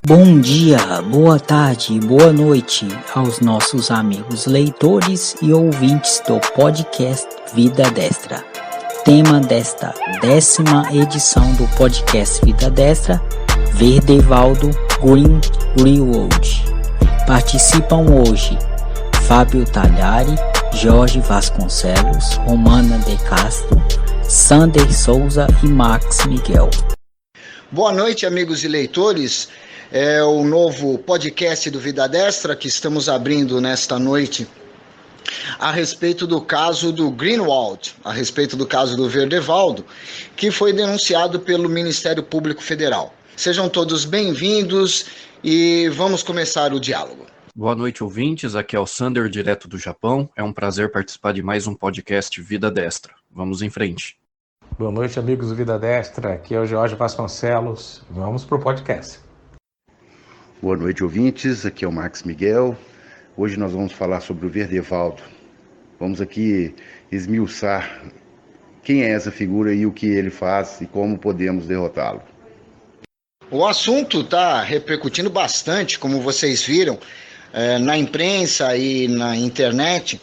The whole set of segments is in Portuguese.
Bom dia, boa tarde, boa noite aos nossos amigos leitores e ouvintes do podcast Vida Destra. Tema desta 10ª edição do podcast Vida Destra, Verdevaldo Greenwood. Participam hoje Fábio Talhari, Jorge Vasconcelos, Romana de Castro, Sander Souza e Max Miguel. Boa noite, amigos e leitores. É o novo podcast do Vida Destra que estamos abrindo nesta noite a respeito do caso do Greenwald, a respeito do caso do Verdevaldo, que foi denunciado pelo Ministério Público Federal. Sejam todos bem-vindos e vamos começar o diálogo. Boa noite, ouvintes. Aqui é o Sander, direto do Japão. É um prazer participar de mais um podcast Vida Destra. Vamos em frente. Boa noite, amigos do Vida Destra. Aqui é o Jorge Vasconcelos. Vamos pro podcast. Boa noite, ouvintes. Aqui é o Max Miguel. Hoje nós vamos falar sobre o Verdevaldo. Vamos aqui esmiuçar quem é essa figura e o que ele faz e como podemos derrotá-lo. O assunto está repercutindo bastante, como vocês viram, na imprensa e na internet.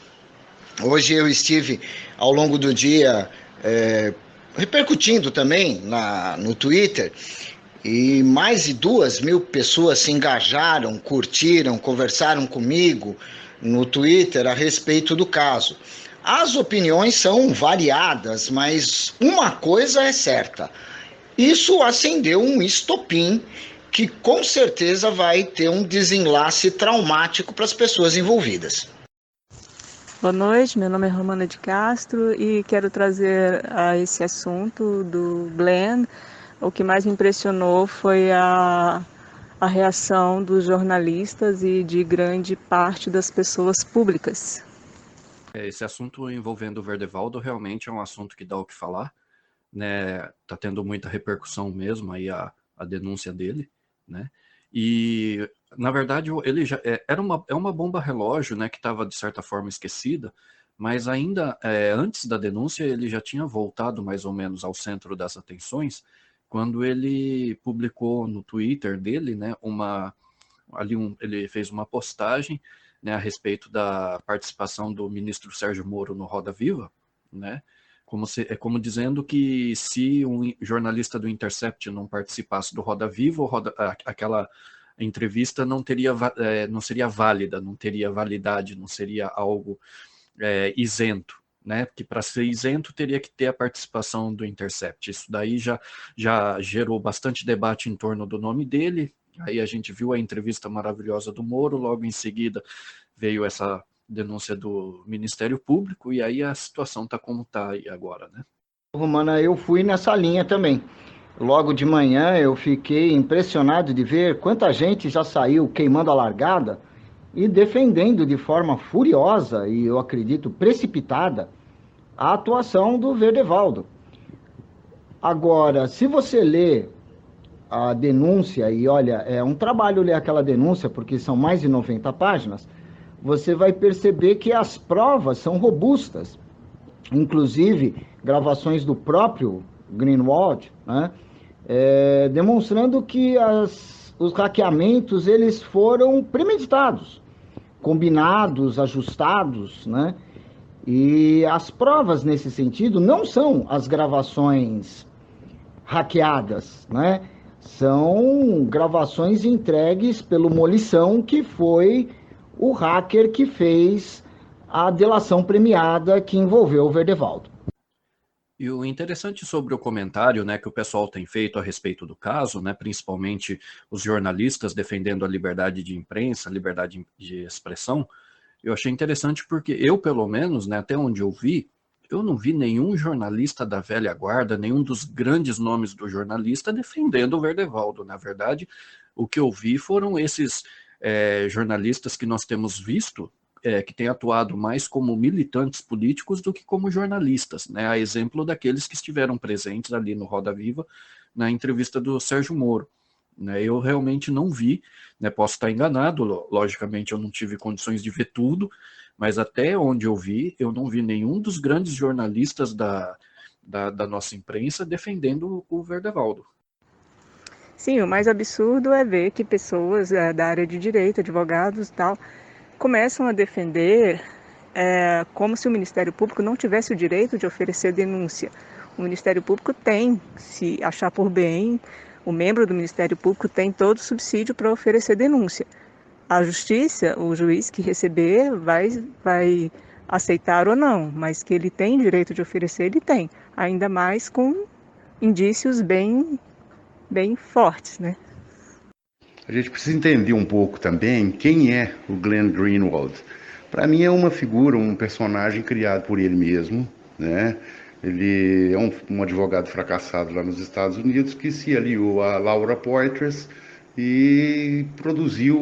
Hoje eu estive, ao longo do dia, repercutindo também no Twitter, e mais de 2.000 pessoas se engajaram, curtiram, conversaram comigo no Twitter a respeito do caso. As opiniões são variadas, mas uma coisa é certa: isso acendeu um estopim que com certeza vai ter um desenlace traumático para as pessoas envolvidas. Boa noite, meu nome é Romana de Castro e quero trazer a esse assunto do Glenn. O que mais me impressionou foi a reação dos jornalistas e de grande parte das pessoas públicas. Esse assunto envolvendo o Verdevaldo realmente é um assunto que dá o que falar, né? Tá tendo muita repercussão mesmo aí a denúncia dele, né? E na verdade ele já é uma bomba relógio, né? Que estava de certa forma esquecida, mas ainda antes da denúncia ele já tinha voltado mais ou menos ao centro das atenções, quando ele publicou no Twitter dele, né, ele fez uma postagem, né, a respeito da participação do ministro Sérgio Moro no Roda Viva, né, como dizendo que se um jornalista do Intercept não participasse do Roda Viva, aquela entrevista não seria válida, não teria validade, não seria algo isento. Né, que para ser isento teria que ter a participação do Intercept. Isso daí já gerou bastante debate em torno do nome dele. Aí a gente viu a entrevista maravilhosa do Moro, logo em seguida veio essa denúncia do Ministério Público, e aí a situação está como está aí agora, né? Romana, eu fui nessa linha também. Logo de manhã eu fiquei impressionado de ver quanta gente já saiu queimando a largada e defendendo de forma furiosa e, eu acredito, precipitada, a atuação do Verdevaldo. Agora, se você lê a denúncia, e olha, é um trabalho ler aquela denúncia, porque são mais de 90 páginas, você vai perceber que as provas são robustas. Inclusive, gravações do próprio Greenwald, né, demonstrando que os hackeamentos eles foram premeditados, combinados, ajustados, né? E as provas nesse sentido não são as gravações hackeadas, né? São gravações entregues pelo Molição, que foi o hacker que fez a delação premiada que envolveu o Verdevaldo. E o interessante sobre o comentário, né, que o pessoal tem feito a respeito do caso, né, principalmente os jornalistas defendendo a liberdade de imprensa, a liberdade de expressão, eu achei interessante porque eu, pelo menos, né, até onde eu vi, eu não vi nenhum jornalista da velha guarda, nenhum dos grandes nomes do jornalista defendendo o Verdevaldo. Na verdade, o que eu vi foram esses jornalistas que nós temos visto, que têm atuado mais como militantes políticos do que como jornalistas, né? A exemplo daqueles que estiveram presentes ali no Roda Viva, na entrevista do Sérgio Moro. Né? Eu realmente não vi, né? Posso estar enganado, logicamente eu não tive condições de ver tudo, mas até onde eu vi, eu não vi nenhum dos grandes jornalistas da nossa imprensa defendendo o Verdevaldo. Sim, o mais absurdo é ver que pessoas da área de direito, advogados e tal, começam a defender como se o Ministério Público não tivesse o direito de oferecer denúncia. O Ministério Público tem, se achar por bem, o membro do Ministério Público tem todo o subsídio para oferecer denúncia. A justiça, o juiz que receber, vai aceitar ou não, mas que ele tem direito de oferecer, ele tem. Ainda mais com indícios bem fortes, né? A gente precisa entender um pouco também quem é o Glenn Greenwald. Para mim é uma figura, um personagem criado por ele mesmo, né? Ele é um advogado fracassado lá nos Estados Unidos que se aliou a Laura Poitras e produziu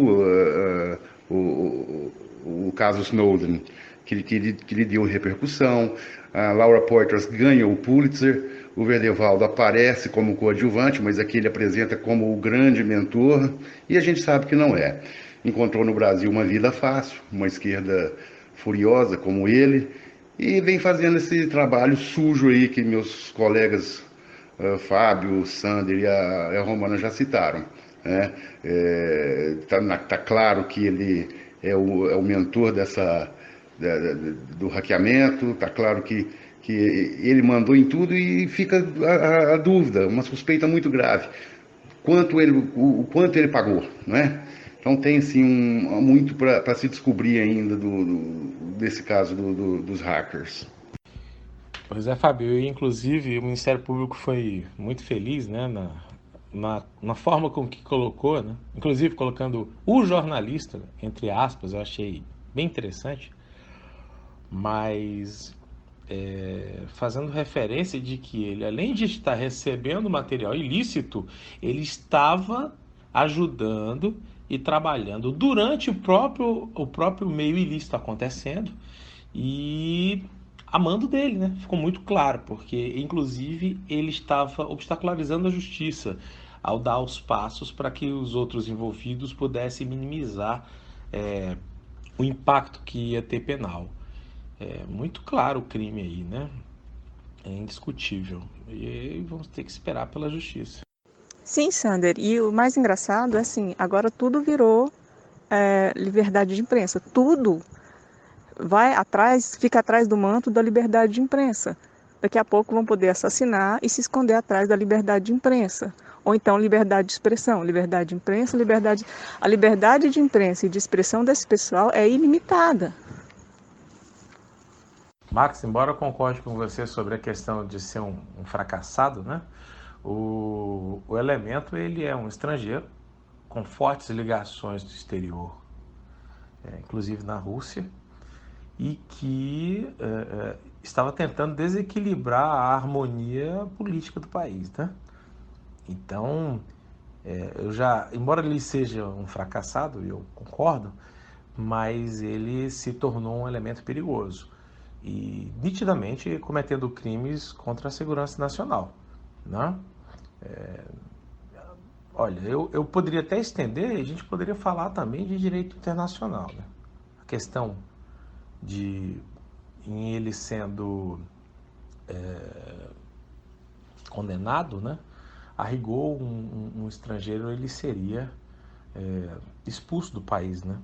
o caso Snowden, que lhe deu repercussão. A Laura Poitras ganha o Pulitzer, o Verdevaldo aparece como coadjuvante, mas aqui ele apresenta como o grande mentor, e a gente sabe que não é. Encontrou no Brasil uma vida fácil, uma esquerda furiosa como ele, e vem fazendo esse trabalho sujo aí que meus colegas Fábio, Sander e a Romana já citaram. Né? Tá claro que ele é o mentor do hackeamento, tá claro que ele mandou em tudo, e fica a dúvida, uma suspeita muito grave, o quanto ele pagou, não é? Então tem sim muito para se descobrir ainda desse caso dos hackers. Pois é, Fábio, e inclusive o Ministério Público foi muito feliz, né, na forma com que colocou, né, inclusive colocando o jornalista, entre aspas, eu achei bem interessante, mas fazendo referência de que ele, além de estar recebendo material ilícito, ele estava ajudando e trabalhando durante o próprio meio ilícito acontecendo e a mando dele, né? Ficou muito claro, porque inclusive ele estava obstacularizando a justiça ao dar os passos para que os outros envolvidos pudessem minimizar o impacto que ia ter penal. É muito claro o crime aí, né? É indiscutível. E vamos ter que esperar pela justiça. Sim, Sander. E o mais engraçado é assim, agora tudo virou liberdade de imprensa. Tudo fica atrás do manto da liberdade de imprensa. Daqui a pouco vão poder assassinar e se esconder atrás da liberdade de imprensa. Ou então liberdade de expressão, liberdade de imprensa, a liberdade de imprensa e de expressão desse pessoal é ilimitada. Max, embora eu concorde com você sobre a questão de ser um fracassado, né? O elemento, ele é um estrangeiro com fortes ligações do exterior, inclusive na Rússia, e que estava tentando desequilibrar a harmonia política do país, né? Então, embora ele seja um fracassado, eu concordo, mas ele se tornou um elemento perigoso e nitidamente cometendo crimes contra a segurança nacional, né? Olha, eu poderia até estender, a gente poderia falar também de direito internacional, né? A questão em ele sendo condenado, né? A rigor, um estrangeiro ele seria expulso do país, né?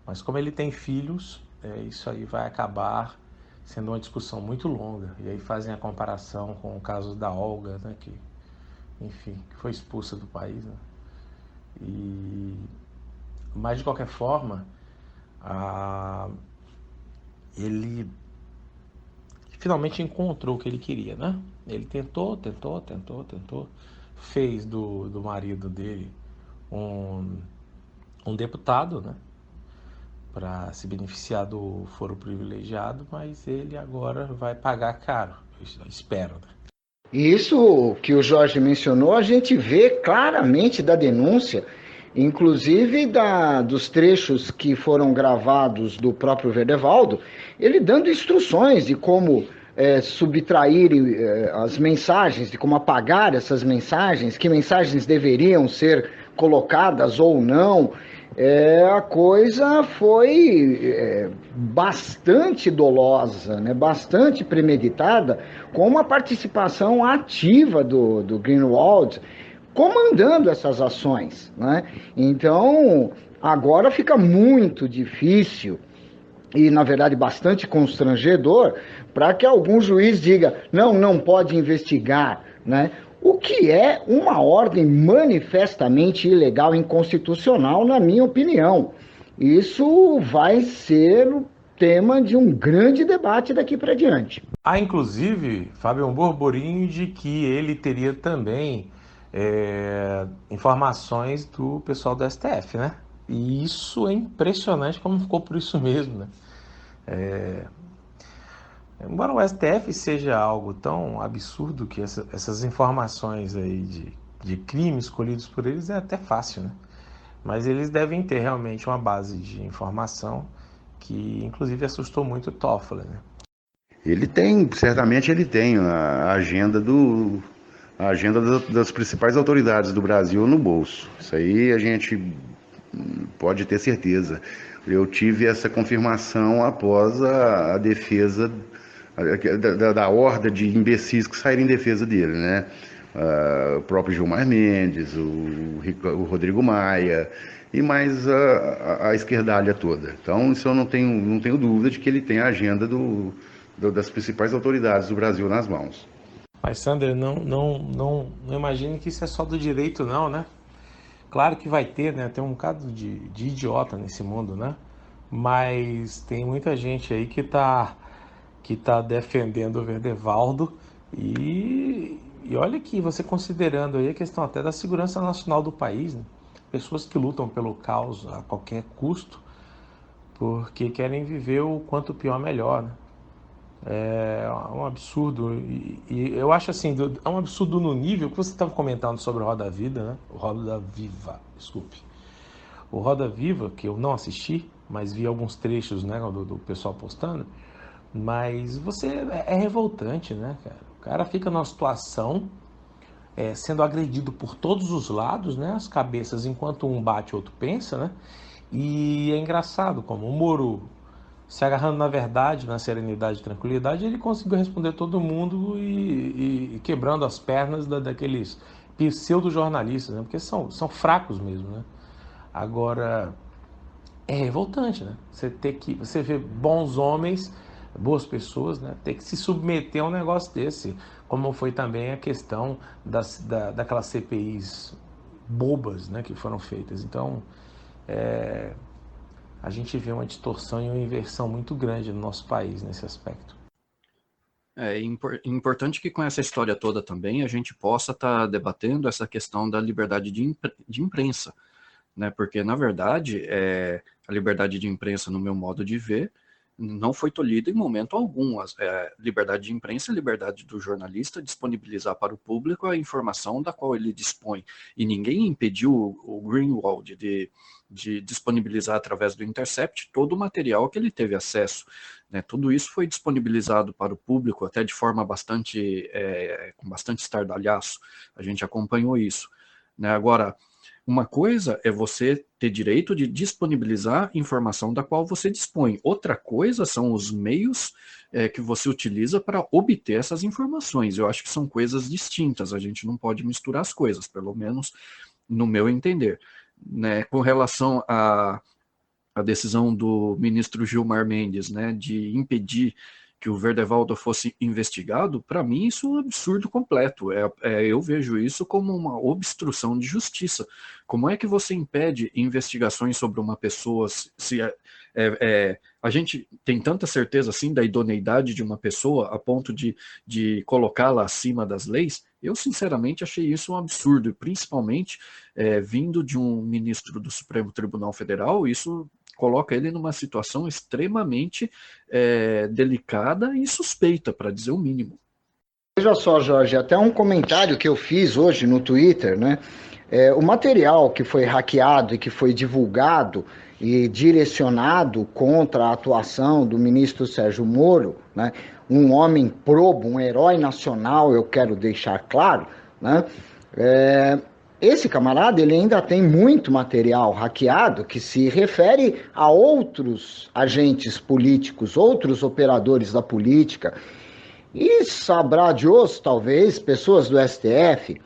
Mas como ele tem filhos, isso aí vai acabar sendo uma discussão muito longa. E aí fazem a comparação com o caso da Olga, né? Que foi expulsa do país, né? Mas de qualquer forma, ele finalmente encontrou o que ele queria, né? Ele tentou, fez do marido dele um deputado, né? Para se beneficiar do foro privilegiado, mas ele agora vai pagar caro, eu espero, né? Isso que o Jorge mencionou, a gente vê claramente da denúncia, inclusive dos trechos que foram gravados do próprio Verdevaldo, ele dando instruções de como subtrair as mensagens, de como apagar essas mensagens, que mensagens deveriam ser colocadas ou não. A coisa foi bastante dolosa, né? Bastante premeditada, com uma participação ativa do Greenwald, comandando essas ações, né? Então, agora fica muito difícil e, na verdade, bastante constrangedor para que algum juiz diga, não pode investigar, né? O que é uma ordem manifestamente ilegal e inconstitucional, na minha opinião. Isso vai ser o tema de um grande debate daqui para diante. Há, inclusive, Fábio, um burburinho de que ele teria também informações do pessoal do STF, né? E isso é impressionante como ficou por isso mesmo, né? Embora o STF seja algo tão absurdo que essas informações aí de crimes colhidos por eles é até fácil, né? Mas eles devem ter realmente uma base de informação que, inclusive, assustou muito o Toffoli, né? Certamente ele tem a agenda das principais autoridades do Brasil no bolso. Isso aí a gente pode ter certeza. Eu tive essa confirmação após a defesa da horda de imbecis que saíram em defesa dele, né? O próprio Gilmar Mendes, o Rodrigo Maia e mais a esquerdalha toda. Então, isso eu não tenho dúvida de que ele tem a agenda das principais autoridades do Brasil nas mãos. Mas, Sander, não imagine que isso é só do direito, não, né? Claro que vai ter, né? Tem um bocado de idiota nesse mundo, né? Mas tem muita gente aí que tá defendendo o Verdevaldo e olha que você considerando aí a questão até da segurança nacional do país, né? Pessoas que lutam pelo caos a qualquer custo porque querem viver o quanto pior melhor, né? É um absurdo e eu acho assim, é um absurdo no nível que você estava comentando sobre o Roda Viva, né? O Roda Viva, desculpe. O Roda Viva, que eu não assisti, mas vi alguns trechos, né, do pessoal postando, mas é revoltante, né, cara? O cara fica numa situação sendo agredido por todos os lados, né, as cabeças, enquanto um bate, o outro pensa, né? E é engraçado como o Moro, se agarrando na verdade, na serenidade e tranquilidade, ele conseguiu responder todo mundo e quebrando as pernas daqueles pseudo-jornalistas, né? Porque são fracos mesmo, né? Agora, é revoltante, né? Você vê bons homens, boas pessoas, né? Ter que se submeter a um negócio desse, como foi também a questão daquelas CPIs bobas, né, que foram feitas. Então, a gente vê uma distorção e uma inversão muito grande no nosso país nesse aspecto. É importante que com essa história toda também a gente possa estar debatendo essa questão da liberdade de imprensa, né? Porque, na verdade, a liberdade de imprensa, no meu modo de ver, não foi tolhida em momento algum. Liberdade de imprensa é a liberdade do jornalista disponibilizar para o público a informação da qual ele dispõe. E ninguém impediu o Greenwald de disponibilizar através do Intercept todo o material que ele teve acesso, né? Tudo isso foi disponibilizado para o público, até de forma com bastante estardalhaço. A gente acompanhou isso, né? Agora, uma coisa é você ter direito de disponibilizar informação da qual você dispõe. Outra coisa são os meios que você utiliza para obter essas informações. Eu acho que são coisas distintas. A gente não pode misturar as coisas, pelo menos no meu entender, né? Com relação à decisão do ministro Gilmar Mendes, né, de impedir que o Verdevaldo fosse investigado, para mim isso é um absurdo completo. Eu vejo isso como uma obstrução de justiça. Como é que você impede investigações sobre uma pessoa se a gente tem tanta certeza assim da idoneidade de uma pessoa a ponto de colocá-la acima das leis? Eu sinceramente achei isso um absurdo, principalmente vindo de um ministro do Supremo Tribunal Federal. Isso coloca ele numa situação extremamente delicada e suspeita, para dizer o mínimo. Veja só, Jorge, até um comentário que eu fiz hoje no Twitter, né? O material que foi hackeado e que foi divulgado e direcionado contra a atuação do ministro Sérgio Moro, né? Um homem probo, um herói nacional, eu quero deixar claro, né? Esse camarada, ele ainda tem muito material hackeado que se refere a outros agentes políticos, outros operadores da política, e sabrá Deus, talvez, pessoas do STF.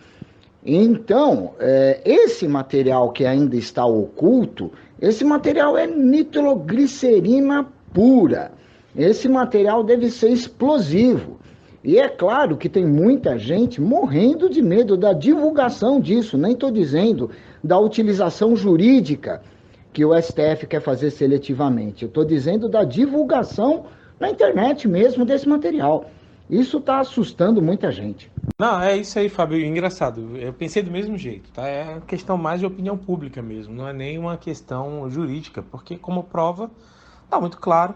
Então, esse material que ainda está oculto, esse material é nitroglicerina pura. Esse material deve ser explosivo. E é claro que tem muita gente morrendo de medo da divulgação disso. Nem estou dizendo da utilização jurídica que o STF quer fazer seletivamente. Eu estou dizendo da divulgação na internet mesmo desse material. Isso está assustando muita gente. Não, é isso aí, Fábio. Engraçado. Eu pensei do mesmo jeito, tá? É questão mais de opinião pública mesmo, não é nem uma questão jurídica, porque como prova, tá muito claro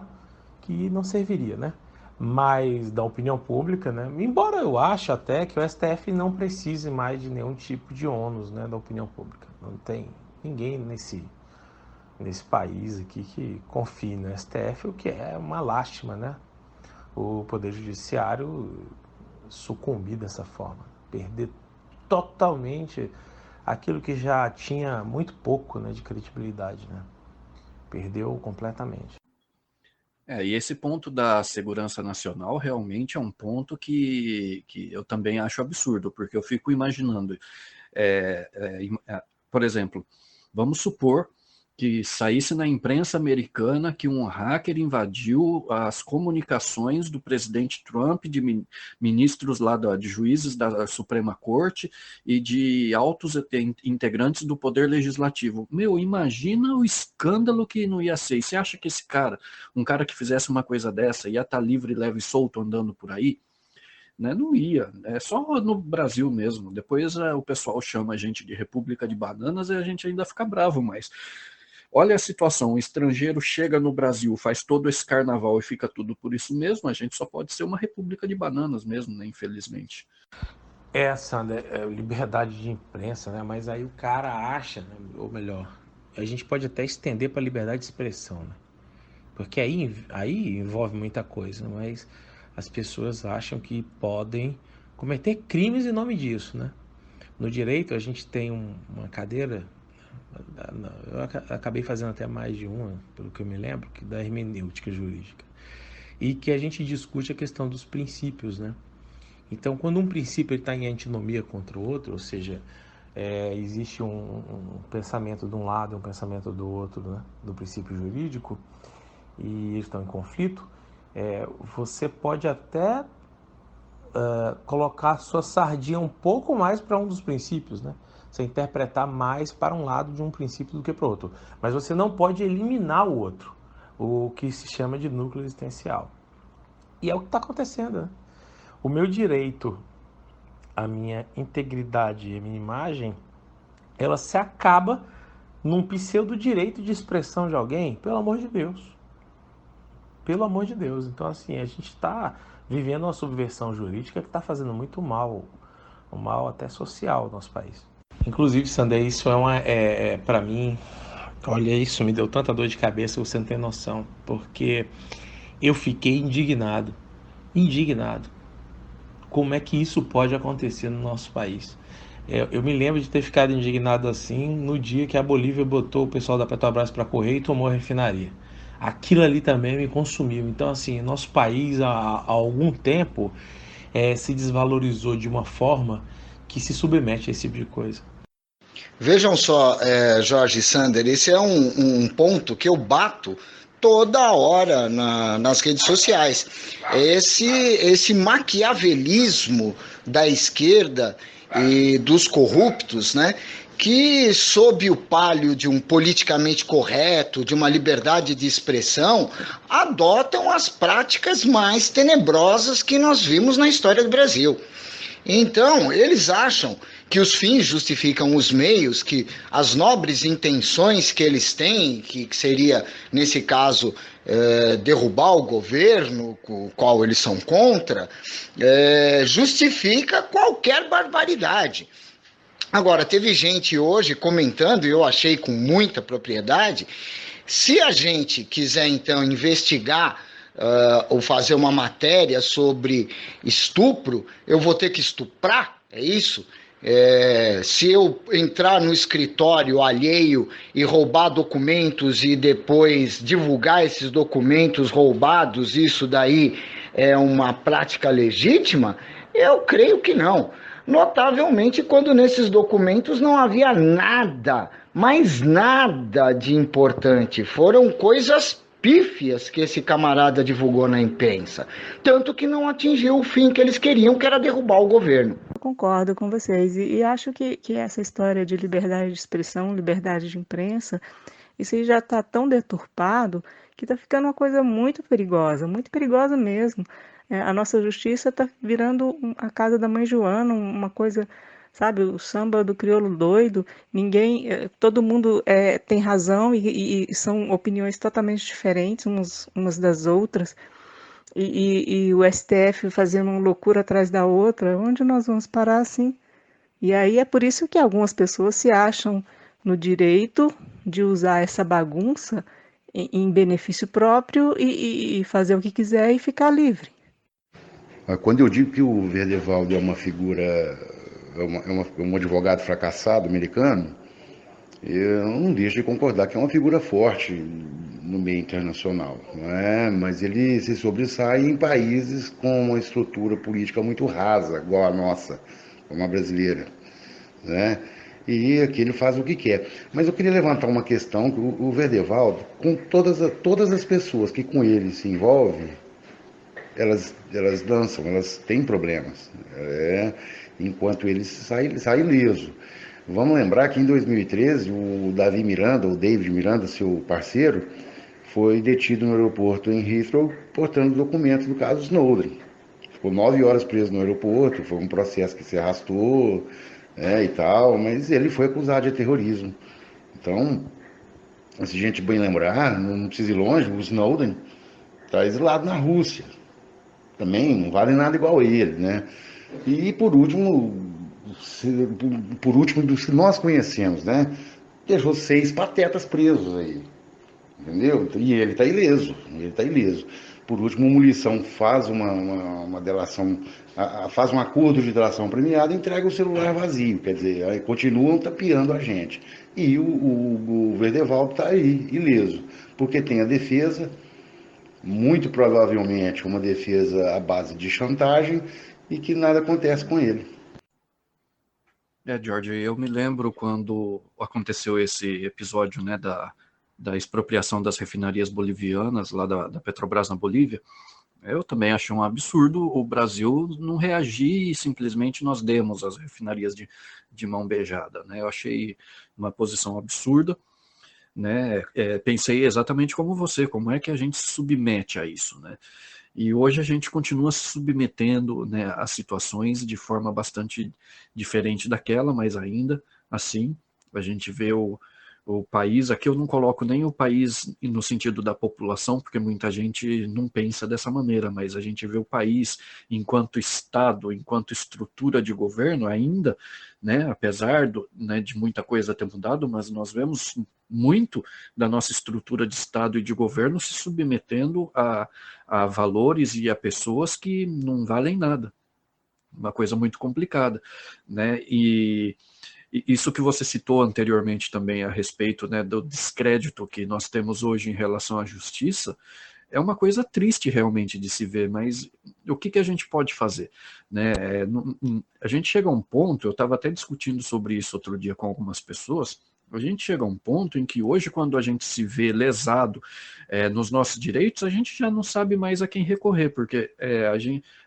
que não serviria, né? Mas da opinião pública, né? Embora eu ache até que o STF não precise mais de nenhum tipo de ônus, né, da opinião pública. Não tem ninguém nesse país aqui que confie no STF, o que é uma lástima, né? O Poder Judiciário sucumbir dessa forma, perder totalmente aquilo que já tinha muito pouco, né, de credibilidade, né? Perdeu completamente. E esse ponto da segurança nacional realmente é um ponto que eu também acho absurdo, porque eu fico imaginando, por exemplo, vamos supor que saísse na imprensa americana que um hacker invadiu as comunicações do presidente Trump, de ministros lá, de juízes da Suprema Corte e de altos integrantes do Poder Legislativo. Meu, imagina o escândalo que não ia ser. E você acha que esse cara, um cara que fizesse uma coisa dessa, ia estar livre, leve e solto andando por aí? Né? Não ia. É só no Brasil mesmo. Depois o pessoal chama a gente de República de Bananas e a gente ainda fica bravo, mas... Olha a situação, o estrangeiro chega no Brasil, faz todo esse carnaval e fica tudo por isso mesmo, a gente só pode ser uma república de bananas mesmo, né, infelizmente. Sandra, liberdade de imprensa, né? Mas aí o cara acha, né? Ou melhor, a gente pode até estender para liberdade de expressão, né? Porque aí envolve muita coisa, mas as pessoas acham que podem cometer crimes em nome disso, né? No direito a gente tem uma cadeira... Eu acabei fazendo até mais de uma, pelo que eu me lembro, que da hermenêutica jurídica, e que a gente discute a questão dos princípios, né? Então, quando um princípio está em antinomia contra o outro, ou seja, existe um pensamento de um lado e um pensamento do outro, né, do princípio jurídico, e eles estão em conflito, você pode até colocar sua sardinha um pouco mais para um dos princípios, né? Você interpretar mais para um lado de um princípio do que para o outro. Mas você não pode eliminar o outro, o que se chama de núcleo existencial. E é o que está acontecendo, né? O meu direito, a minha integridade e a minha imagem, ela se acaba num pseudo-direito de expressão de alguém, pelo amor de Deus. Pelo amor de Deus. Então, assim, a gente está vivendo uma subversão jurídica que está fazendo muito mal, um mal até social no nosso país. Inclusive, Sandra, isso para mim, olha, isso me deu tanta dor de cabeça, você não tem noção, porque eu fiquei indignado. Como é que isso pode acontecer no nosso país? Eu me lembro de ter ficado indignado assim no dia que a Bolívia botou o pessoal da Petrobras para correr e tomou a refinaria. Aquilo ali também me consumiu. Então, assim, nosso país há algum tempo se desvalorizou de uma forma que se submete a esse tipo de coisa. Vejam só, Jorge e Sander, esse é um ponto que eu bato toda hora nas redes sociais. Esse maquiavelismo da esquerda e dos corruptos, né, que sob o palio de um politicamente correto, de uma liberdade de expressão, adotam as práticas mais tenebrosas que nós vimos na história do Brasil. Então, eles acham que os fins justificam os meios, que as nobres intenções que eles têm, que seria, nesse caso, derrubar o governo, com o qual eles são contra, justifica qualquer barbaridade. Agora, teve gente hoje comentando, e eu achei com muita propriedade, se a gente quiser, então, investigar ou fazer uma matéria sobre estupro, eu vou ter que estuprar, é isso? Se eu entrar no escritório alheio e roubar documentos e depois divulgar esses documentos roubados, isso daí é uma prática legítima? Eu creio que não. Notavelmente quando nesses documentos não havia nada, mas nada de importante. Foram coisas pífias que esse camarada divulgou na imprensa. Tanto que não atingiu o fim que eles queriam, que era derrubar o governo. Concordo com vocês e acho que essa história de liberdade de expressão, liberdade de imprensa, isso aí já está tão deturpado que está ficando uma coisa muito perigosa mesmo. A nossa justiça está virando a casa da mãe Joana, uma coisa, sabe, o samba do crioulo doido. Ninguém, todo mundo tem razão e são opiniões totalmente diferentes umas das outras. E o STF fazendo uma loucura atrás da outra, onde nós vamos parar assim? E aí é por isso que algumas pessoas se acham no direito de usar essa bagunça em benefício próprio e fazer o que quiser e ficar livre. Quando eu digo que o Verdevaldo é uma figura, um advogado fracassado americano, eu não deixo de concordar que é uma figura forte no meio internacional, não é? Mas ele se sobressai em países com uma estrutura política muito rasa, igual a nossa, como a brasileira, né? E aqui ele faz o que quer. Mas eu queria levantar uma questão que o Verdevaldo, com todas as pessoas que com ele se envolvem, elas dançam, elas têm problemas, enquanto ele sai ileso. Vamos lembrar que em 2013 o David Miranda, seu parceiro, foi detido no aeroporto em Heathrow portando documentos do caso Snowden. Ficou 9 horas preso no aeroporto, foi um processo que se arrastou e tal, mas ele foi acusado de terrorismo. Então, se a gente bem lembrar, não precisa ir longe, o Snowden está exilado na Rússia. Também não vale nada igual a ele, né? E por último dos que nós conhecemos, né? Deixou 6 patetas presos aí, entendeu? E ele está ileso, Por último, o Munição faz uma delação, faz um acordo de delação premiada e entrega o celular vazio, quer dizer, aí continuam tapeando a gente. E o Verdevaldo está aí, ileso, porque tem a defesa, muito provavelmente uma defesa à base de chantagem, e que nada acontece com ele. George, eu me lembro quando aconteceu esse episódio, né, da expropriação das refinarias bolivianas, lá da Petrobras na Bolívia. Eu também achei um absurdo o Brasil não reagir e simplesmente nós demos as refinarias de mão beijada, né? Eu achei uma posição absurda, né? Pensei exatamente como você, como é que a gente se submete a isso, né? E hoje a gente continua se submetendo, né, a situações de forma bastante diferente daquela, mas ainda assim a gente vê o país, aqui eu não coloco nem o país no sentido da população, porque muita gente não pensa dessa maneira, mas a gente vê o país enquanto Estado, enquanto estrutura de governo ainda, né, apesar né, de muita coisa ter mudado, mas nós vemos muito da nossa estrutura de Estado e de governo se submetendo a valores e a pessoas que não valem nada. Uma coisa muito complicada, né? E isso que você citou anteriormente também a respeito, né, do descrédito que nós temos hoje em relação à justiça, é uma coisa triste realmente de se ver, mas o que a gente pode fazer? Né? A gente chega a um ponto, eu estava até discutindo sobre isso outro dia com algumas pessoas, a gente chega a um ponto em que hoje, quando a gente se vê lesado nos nossos direitos, a gente já não sabe mais a quem recorrer, porque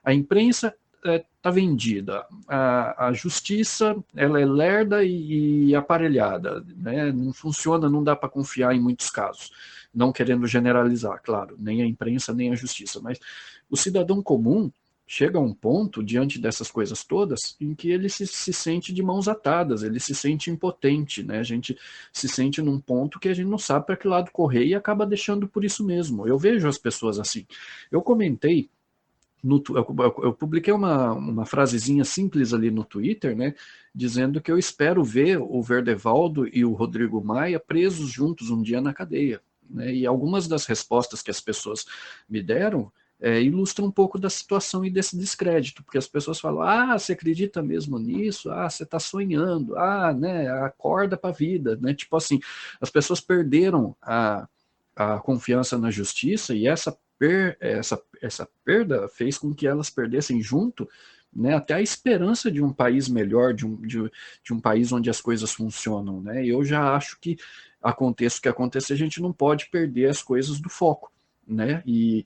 a imprensa está vendida, a justiça ela é lerda e aparelhada, né? Não funciona, não dá para confiar em muitos casos, não querendo generalizar, claro, nem a imprensa nem a justiça, mas o cidadão comum chega a um ponto, diante dessas coisas todas, em que ele se sente de mãos atadas, ele se sente impotente, né? A gente se sente num ponto que a gente não sabe para que lado correr e acaba deixando por isso mesmo. Eu vejo as pessoas assim. Eu comentei, eu publiquei uma frasezinha simples ali no Twitter, né, dizendo que eu espero ver o Verdevaldo e o Rodrigo Maia presos juntos um dia na cadeia. Né? E algumas das respostas que as pessoas me deram ilustram um pouco da situação e desse descrédito, porque as pessoas falam, você acredita mesmo nisso? Você está sonhando, né, acorda para a vida, né? Tipo assim, as pessoas perderam a confiança na justiça e essa perda fez com que elas perdessem junto né, até a esperança de um país melhor, de um país onde as coisas funcionam, né? Eu já acho que aconteça o que acontecer, a gente não pode perder as coisas do foco, né? E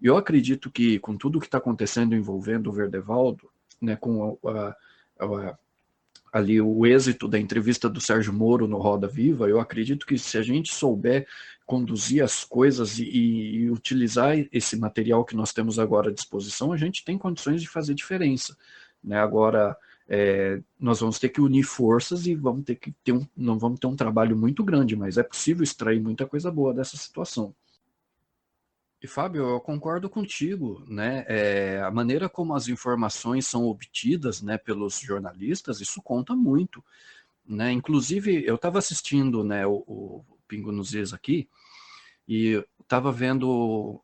eu acredito que com tudo o que está acontecendo envolvendo o Verdevaldo, né, com ali o êxito da entrevista do Sérgio Moro no Roda Viva, eu acredito que se a gente souber conduzir as coisas e utilizar esse material que nós temos agora à disposição, a gente tem condições de fazer diferença, né? Agora, nós vamos ter que unir forças e vamos ter que não vamos ter um trabalho muito grande, mas é possível extrair muita coisa boa dessa situação. E, Fábio, eu concordo contigo, né? A maneira como as informações são obtidas, né, pelos jornalistas, isso conta muito, né? Inclusive, eu estava assistindo, né, o Pingo nos Is aqui, e estava vendo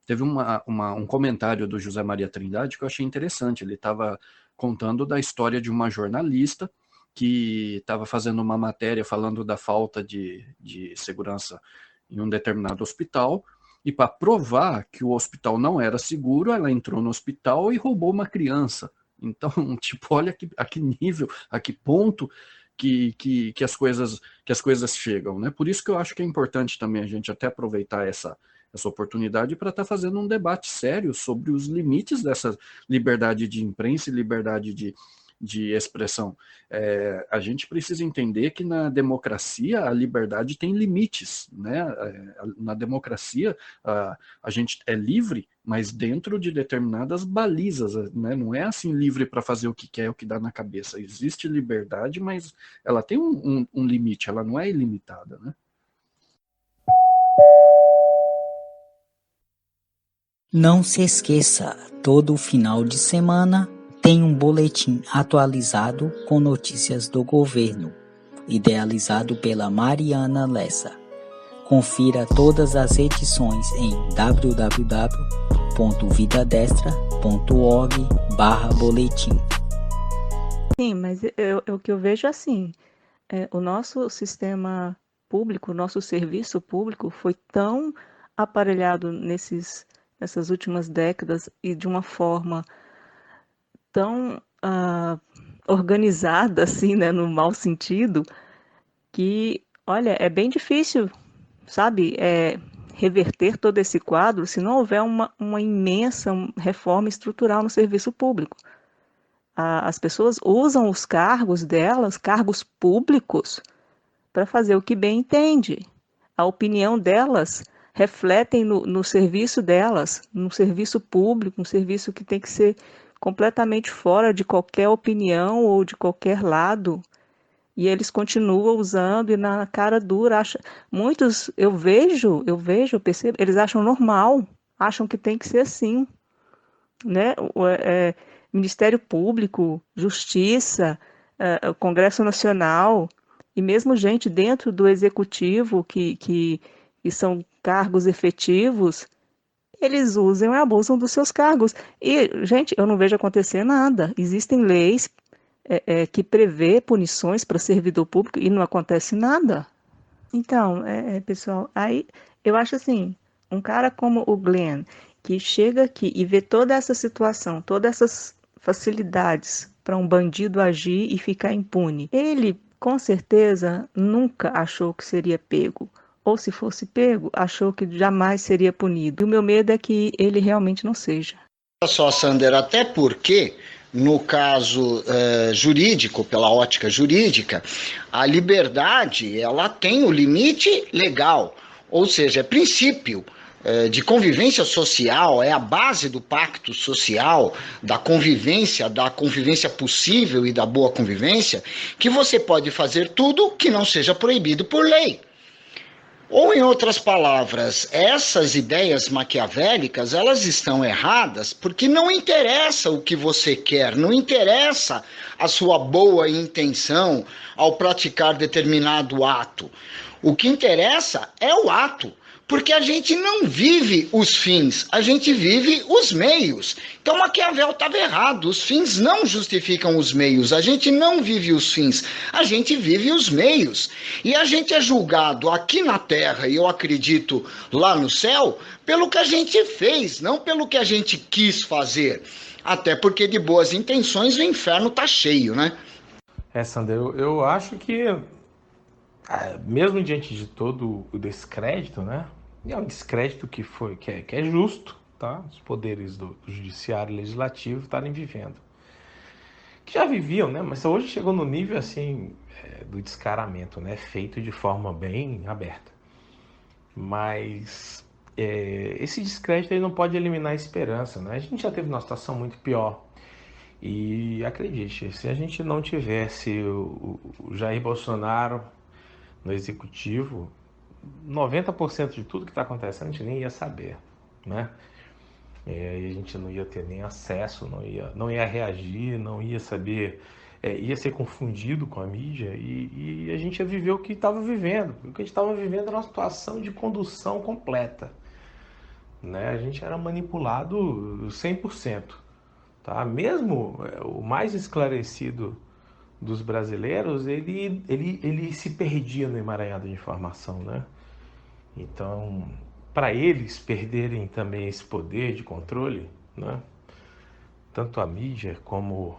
teve um comentário do José Maria Trindade que eu achei interessante. Ele estava contando da história de uma jornalista que estava fazendo uma matéria falando da falta de segurança em um determinado hospital, e para provar que o hospital não era seguro, ela entrou no hospital e roubou uma criança. Então, tipo, olha a que nível, a que ponto que as coisas chegam, né? Por isso que eu acho que é importante também a gente até aproveitar essa oportunidade para estar fazendo um debate sério sobre os limites dessa liberdade de imprensa e liberdade de expressão. A gente precisa entender que na democracia a liberdade tem limites, né? Na democracia a gente é livre, mas dentro de determinadas balizas, né? Não é assim livre para fazer o que quer, o que dá na cabeça. Existe liberdade, mas ela tem um limite, ela não é ilimitada, né? Não se esqueça, todo final de semana tem um boletim atualizado com notícias do governo, idealizado pela Mariana Lessa. Confira todas as edições em www.vidadestra.org/boletim. Sim, mas o que eu vejo assim, o nosso sistema público, o nosso serviço público foi tão aparelhado nessas últimas décadas e de uma forma tão organizada, assim, né, no mau sentido, que, olha, é bem difícil, sabe, reverter todo esse quadro se não houver uma imensa reforma estrutural no serviço público. As pessoas usam os cargos delas, cargos públicos, para fazer o que bem entende. A opinião delas refletem no serviço delas, no serviço público, um serviço que tem que ser completamente fora de qualquer opinião ou de qualquer lado. E eles continuam usando e na cara dura. Muitos, eu percebo, eles acham normal, acham que tem que ser assim, né? Ministério Público, Justiça, o Congresso Nacional, e mesmo gente dentro do Executivo, que são cargos efetivos, eles usam e abusam dos seus cargos. E, gente, eu não vejo acontecer nada. Existem leis que prevê punições para servidor público e não acontece nada. Então, pessoal, aí eu acho assim, um cara como o Glenn, que chega aqui e vê toda essa situação, todas essas facilidades para um bandido agir e ficar impune, ele, com certeza, nunca achou que seria pego. Ou se fosse pego, achou que jamais seria punido. E o meu medo é que ele realmente não seja. Olha só, Sander, até porque, no caso jurídico, pela ótica jurídica, a liberdade ela tem o limite legal, ou seja, é princípio de convivência social, é a base do pacto social, da convivência possível e da boa convivência, que você pode fazer tudo que não seja proibido por lei. Ou, em outras palavras, essas ideias maquiavélicas, elas estão erradas porque não interessa o que você quer, não interessa a sua boa intenção ao praticar determinado ato. O que interessa é o ato, porque a gente não vive os fins, a gente vive os meios. Então Maquiavel estava errado, os fins não justificam os meios, a gente não vive os fins, a gente vive os meios. E a gente é julgado aqui na Terra, e eu acredito lá no céu, pelo que a gente fez, não pelo que a gente quis fazer. Até porque de boas intenções o inferno tá cheio, né? Sandra, eu acho que, mesmo diante de todo o descrédito, né? E é um descrédito que é justo, tá? Os poderes do judiciário e legislativo estarem vivendo. Que já viviam, né? Mas hoje chegou no nível, assim, do descaramento, né? Feito de forma bem aberta. Mas esse descrédito ele não pode eliminar a esperança, né? A gente já teve uma situação muito pior. E acredite, se a gente não tivesse o Jair Bolsonaro no executivo, 90% de tudo que está acontecendo a gente nem ia saber, né? E a gente não ia ter nem acesso, não ia reagir, não ia saber, ia ser confundido com a mídia e a gente ia viver o que estava vivendo. O que a gente estava vivendo era uma situação de condução completa, né? A gente era manipulado 100%, tá? Mesmo o mais esclarecido dos brasileiros, ele se perdia no emaranhado de informação, né? Então, para eles perderem também esse poder de controle, né? Tanto a mídia como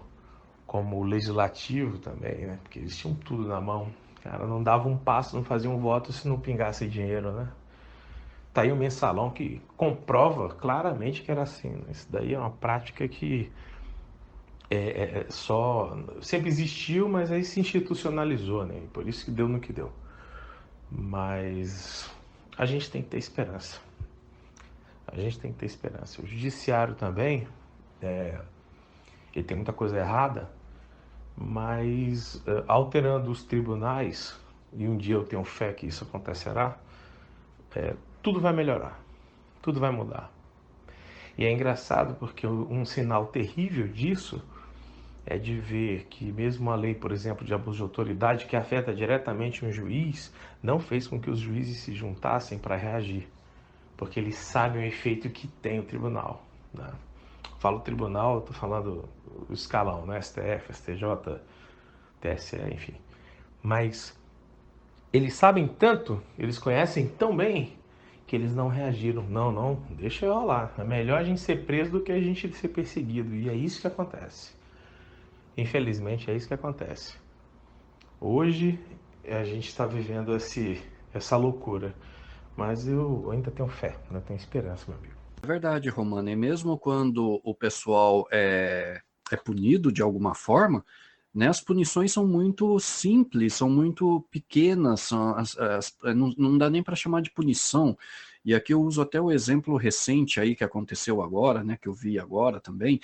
o legislativo também, né? Porque eles tinham tudo na mão. Cara, não dava um passo, não fazia um voto se não pingasse dinheiro, né? Tá aí o mensalão que comprova claramente que era assim, né? Isso daí é uma prática que só sempre existiu, mas aí se institucionalizou, né? E por isso que deu no que deu. Mas a gente tem que ter esperança. A gente tem que ter esperança. O judiciário também, ele tem muita coisa errada, mas alterando os tribunais, e um dia eu tenho fé que isso acontecerá, tudo vai melhorar, tudo vai mudar. E é engraçado porque um sinal terrível disso é de ver que mesmo a lei, por exemplo, de abuso de autoridade, que afeta diretamente um juiz, não fez com que os juízes se juntassem para reagir, porque eles sabem o efeito que tem o tribunal, né? Falo tribunal, estou falando o escalão, né? STF, STJ, TSE, enfim. Mas eles sabem tanto, eles conhecem tão bem, que eles não reagiram. Não, deixa eu rolar. É melhor a gente ser preso do que a gente ser perseguido. E é isso que acontece. Infelizmente, é isso que acontece. Hoje, a gente está vivendo essa loucura. Mas eu ainda tenho fé, ainda tenho esperança, meu amigo. É verdade, Romano. E mesmo quando o pessoal é punido de alguma forma, né, as punições são muito simples, são muito pequenas, não dá nem para chamar de punição. E aqui eu uso até o exemplo recente aí que aconteceu agora, né, que eu vi agora também,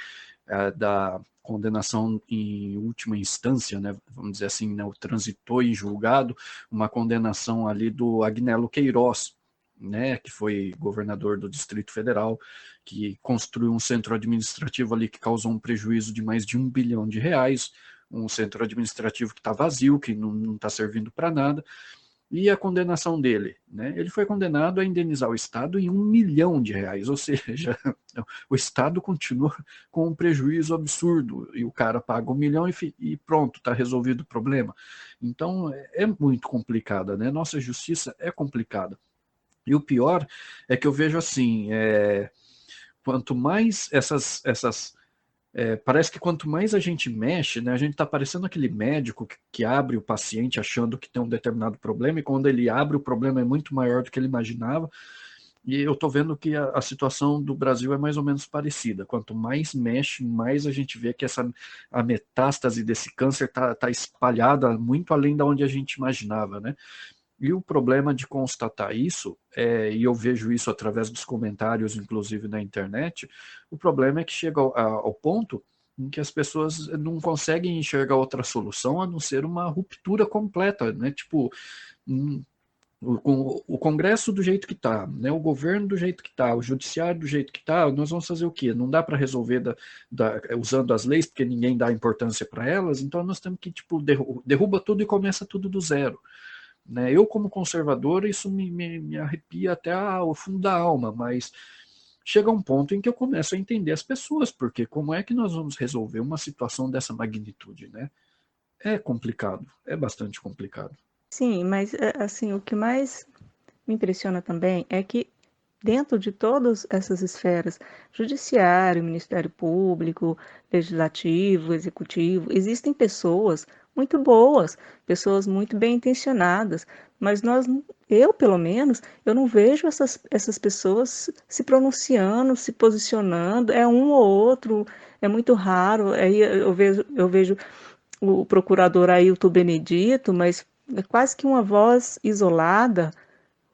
da condenação em última instância, né, vamos dizer assim, né, transitou em julgado uma condenação ali do Agnello Queiroz, né, que foi governador do Distrito Federal, que construiu um centro administrativo ali que causou um prejuízo de mais de R$1 bilhão, um centro administrativo que está vazio, que não está servindo para nada. E a condenação dele, né? Ele foi condenado a indenizar o Estado em R$1 milhão, ou seja, o Estado continua com um prejuízo absurdo, e o cara paga R$1 milhão e pronto, está resolvido o problema. Então, é muito complicada, né? Nossa justiça é complicada. E o pior é que eu vejo assim, quanto mais parece que quanto mais a gente mexe, né, a gente está parecendo aquele médico que abre o paciente achando que tem um determinado problema, e quando ele abre o problema é muito maior do que ele imaginava. E eu estou vendo que a situação do Brasil é mais ou menos parecida. Quanto mais mexe, mais a gente vê que a metástase desse câncer tá espalhada muito além da onde a gente imaginava, né? E o problema de constatar isso, e eu vejo isso através dos comentários, inclusive na internet, o problema é que chega ao ponto em que as pessoas não conseguem enxergar outra solução a não ser uma ruptura completa, né? Tipo, o Congresso do jeito que está, né? O governo do jeito que está, o judiciário do jeito que está, nós vamos fazer o quê? Não dá para resolver usando as leis, porque ninguém dá importância para elas, então nós temos que, tipo, derruba tudo e começa tudo do zero. Né? Eu, como conservador, isso me arrepia até o fundo da alma, mas chega um ponto em que eu começo a entender as pessoas, porque como é que nós vamos resolver uma situação dessa magnitude, né? É complicado, é bastante complicado. Sim, mas assim, o que mais me impressiona também é que dentro de todas essas esferas, judiciário, Ministério Público, Legislativo, Executivo, existem pessoas muito boas, pessoas muito bem intencionadas, mas eu pelo menos, eu não vejo essas pessoas se pronunciando, se posicionando, é um ou outro, é muito raro, aí eu vejo o procurador Ailton Benedito, mas é quase que uma voz isolada.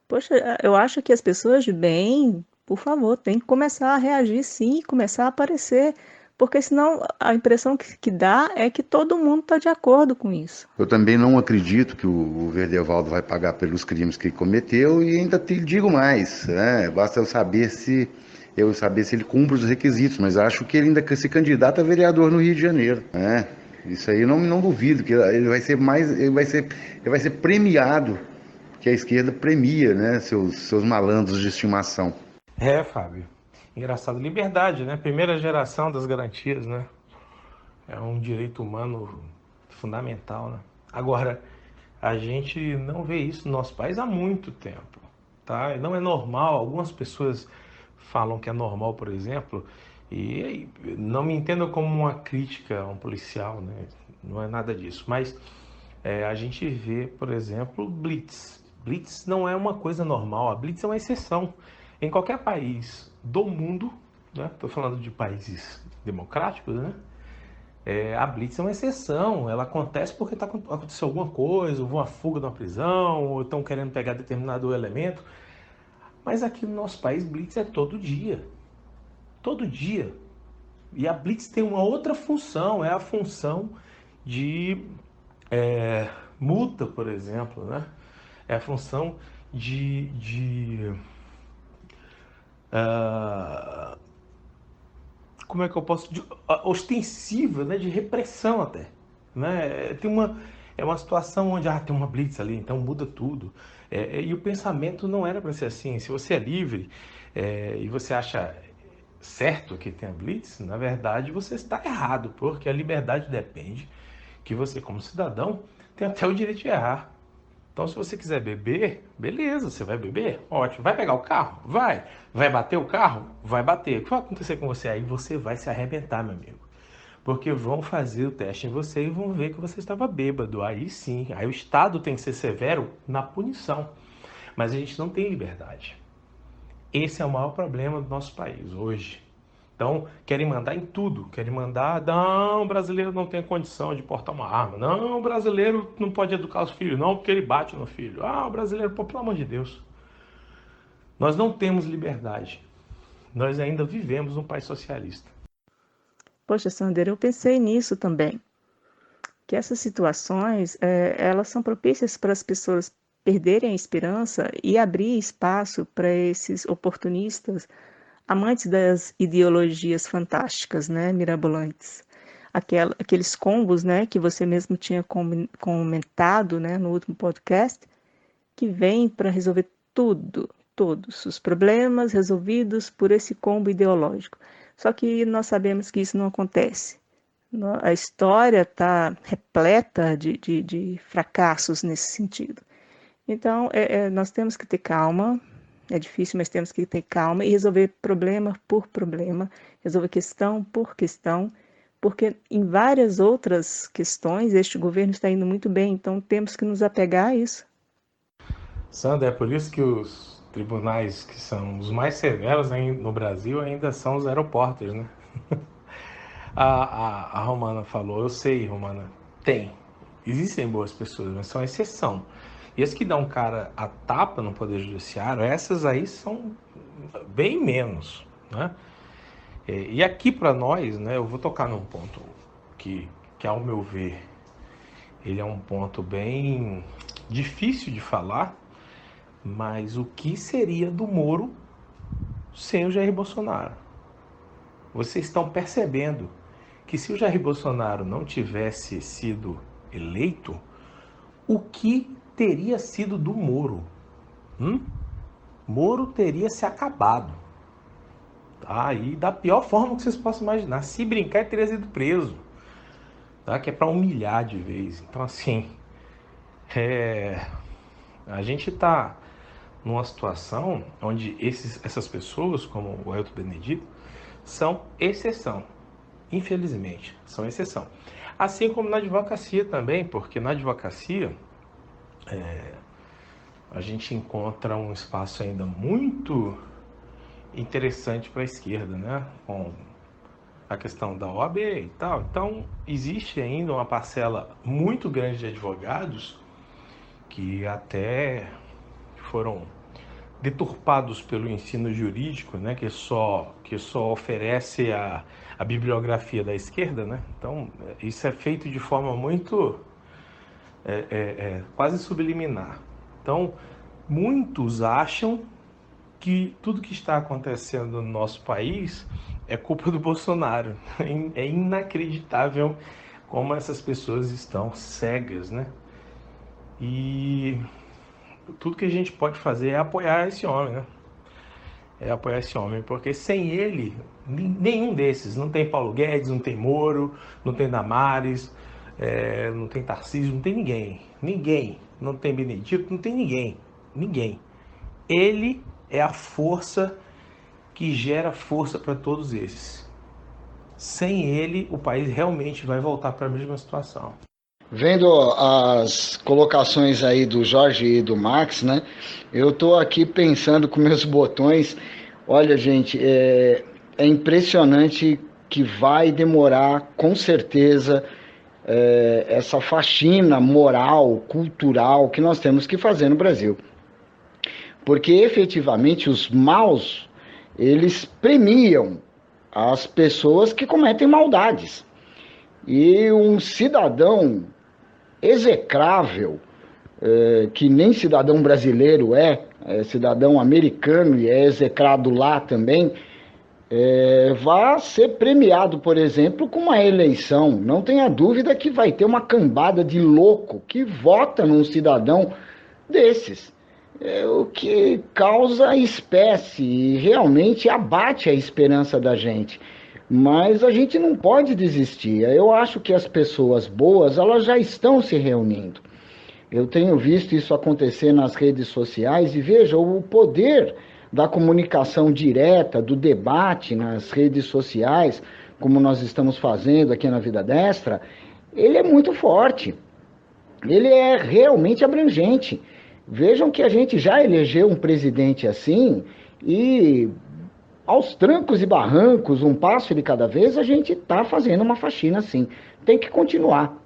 Poxa, eu acho que as pessoas de bem, por favor, têm que começar a reagir sim, começar a aparecer, porque senão a impressão que dá é que todo mundo está de acordo com isso. Eu também não acredito que o Verdevaldo vai pagar pelos crimes que cometeu e ainda te digo mais, né? Basta eu saber se ele cumpre os requisitos, mas acho que ele ainda se candidata a vereador no Rio de Janeiro, né? Isso aí eu não duvido que ele vai ser premiado, que a esquerda premia, né, seus malandros de estimação. Fábio. Engraçado, liberdade, né? Primeira geração das garantias, né? É um direito humano fundamental, né? Agora, a gente não vê isso no nosso país há muito tempo, tá? Não é normal, algumas pessoas falam que é normal, por exemplo, e não me entendam como uma crítica a um policial, né? Não é nada disso, mas a gente vê, por exemplo, blitz. Blitz não é uma coisa normal, a blitz é uma exceção. Em qualquer país do mundo, né? Estou falando de países democráticos, né? A blitz é uma exceção, ela acontece porque aconteceu alguma coisa, houve uma fuga de uma prisão, ou estão querendo pegar determinado elemento. Mas aqui no nosso país, blitz é todo dia. Todo dia. E a blitz tem uma outra função, é a função de multa, por exemplo, né? É a função como é que eu posso ostensiva, né, de repressão até, né? É uma situação onde tem uma blitz ali, então muda tudo. E o pensamento não era para ser assim. Se você é livre e você acha certo que tem a blitz, na verdade você está errado, porque a liberdade depende que você, como cidadão, tem até o direito de errar. Então, se você quiser beber, beleza, você vai beber, ótimo. Vai pegar o carro? Vai. Vai bater o carro? Vai bater. O que vai acontecer com você? Aí você vai se arrebentar, meu amigo. Porque vão fazer o teste em você e vão ver que você estava bêbado. Aí sim, aí o Estado tem que ser severo na punição. Mas a gente não tem liberdade. Esse é o maior problema do nosso país hoje. Então, querem mandar em tudo. Querem mandar, não, o brasileiro não tem condição de portar uma arma. Não, o brasileiro não pode educar os filhos, não, porque ele bate no filho. O brasileiro, pô, pelo amor de Deus. Nós não temos liberdade. Nós ainda vivemos num país socialista. Poxa, Sander, eu pensei nisso também, que essas situações, elas são propícias para as pessoas perderem a esperança e abrir espaço para esses oportunistas amantes das ideologias fantásticas, né, mirabolantes. Aqueles combos, né, que você mesmo tinha comentado, né, no último podcast, que vêm para resolver tudo, todos os problemas resolvidos por esse combo ideológico. Só que nós sabemos que isso não acontece. A história está repleta de fracassos nesse sentido. Então, nós temos que ter calma. É difícil, mas temos que ter calma e resolver problema por problema, resolver questão por questão, porque em várias outras questões este governo está indo muito bem, então temos que nos apegar a isso. Sandra, é por isso que os tribunais que são os mais severos no Brasil ainda são os aeroportos, né? A Romana falou, eu sei, Romana, existem boas pessoas, mas são exceção. E as que dão um cara a tapa no Poder Judiciário, essas aí são bem menos, né? E aqui para nós, né, eu vou tocar num ponto que ao meu ver, ele é um ponto bem difícil de falar, mas o que seria do Moro sem o Jair Bolsonaro? Vocês estão percebendo que se o Jair Bolsonaro não tivesse sido eleito, o que teria sido do Moro? Moro teria se acabado. Tá? E da pior forma que vocês possam imaginar. Se brincar, ele teria sido preso. Tá? Que é para humilhar de vez. Então, assim, a gente tá numa situação onde essas pessoas, como o Elton Benedito, são exceção. Infelizmente, são exceção. Assim como na advocacia também, porque na advocacia a gente encontra um espaço ainda muito interessante para a esquerda, né? Com a questão da OAB e tal. Então, existe ainda uma parcela muito grande de advogados que até foram deturpados pelo ensino jurídico, né? Que só oferece a bibliografia da esquerda, né? Então, isso é feito de forma muito quase subliminar. Então, muitos acham que tudo que está acontecendo no nosso país é culpa do Bolsonaro. É inacreditável como essas pessoas estão cegas, né? E tudo que a gente pode fazer é apoiar esse homem, né? É apoiar esse homem, porque sem ele, nenhum desses, não tem Paulo Guedes, não tem Moro, não tem Damares, não tem Tarcísio, não tem ninguém, não tem Benedito, não tem ninguém. Ele é a força que gera força para todos esses. Sem ele, o país realmente vai voltar para a mesma situação. Vendo as colocações aí do Jorge e do Max, né? Eu tô aqui pensando com meus botões. Olha, gente, é impressionante que vai demorar, com certeza, essa faxina moral, cultural que nós temos que fazer no Brasil. Porque efetivamente os maus, eles premiam as pessoas que cometem maldades. E um cidadão execrável, que nem cidadão brasileiro é cidadão americano e é execrado lá também, vai ser premiado, por exemplo, com uma eleição. Não tenha dúvida que vai ter uma cambada de louco que vota num cidadão desses. O que causa espécie e realmente abate a esperança da gente. Mas a gente não pode desistir. Eu acho que as pessoas boas, elas já estão se reunindo. Eu tenho visto isso acontecer nas redes sociais e veja o poder da comunicação direta, do debate nas redes sociais, como nós estamos fazendo aqui na Vida Destra, ele é muito forte. Ele é realmente abrangente. Vejam que a gente já elegeu um presidente assim e aos trancos e barrancos, um passo de cada vez, a gente está fazendo uma faxina assim. Tem que continuar.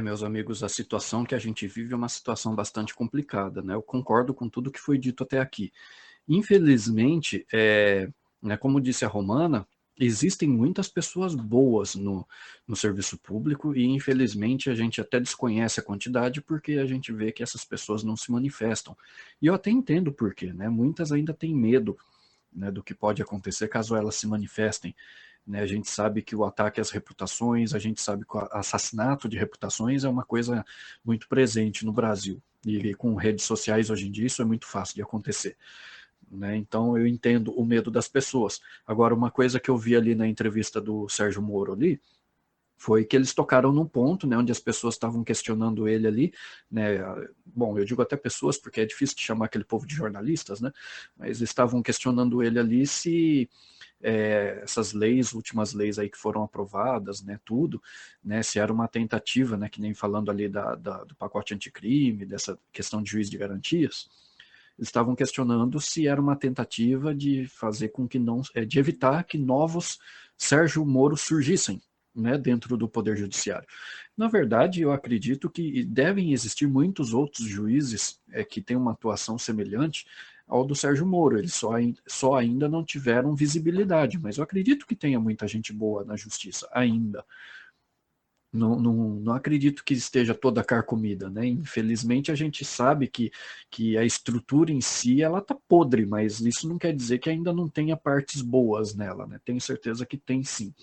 Meus amigos, a situação que a gente vive é uma situação bastante complicada, né? Eu concordo com tudo que foi dito até aqui. Infelizmente, né, como disse a Romana, existem muitas pessoas boas no serviço público e, infelizmente, a gente até desconhece a quantidade porque a gente vê que essas pessoas não se manifestam. E eu até entendo por quê, né? Muitas ainda têm medo, né, do que pode acontecer caso elas se manifestem. Né? A gente sabe que o ataque às reputações, a gente sabe que o assassinato de reputações é uma coisa muito presente no Brasil. E com redes sociais hoje em dia isso é muito fácil de acontecer. Né? Então eu entendo o medo das pessoas. Agora, uma coisa que eu vi ali na entrevista do Sérgio Moro ali, foi que eles tocaram num ponto, né, onde as pessoas estavam questionando ele ali, né, bom, eu digo até pessoas, porque é difícil de chamar aquele povo de jornalistas, né, mas estavam questionando ele ali se essas leis, últimas leis aí que foram aprovadas, né, tudo, né, se era uma tentativa, né, que nem falando ali do pacote anticrime, dessa questão de juiz de garantias, eles estavam questionando se era uma tentativa de fazer com que não, de evitar que novos Sérgio Moro surgissem, né, dentro do Poder Judiciário. Na verdade, eu acredito que devem existir muitos outros juízes que têm uma atuação semelhante ao do Sérgio Moro. Eles só ainda não tiveram visibilidade, mas eu acredito que tenha muita gente boa na justiça ainda. Não acredito que esteja toda carcomida, né? Infelizmente a gente sabe que a estrutura em si ela tá podre, mas isso não quer dizer que ainda não tenha partes boas nela, né? Tenho certeza que tem sim.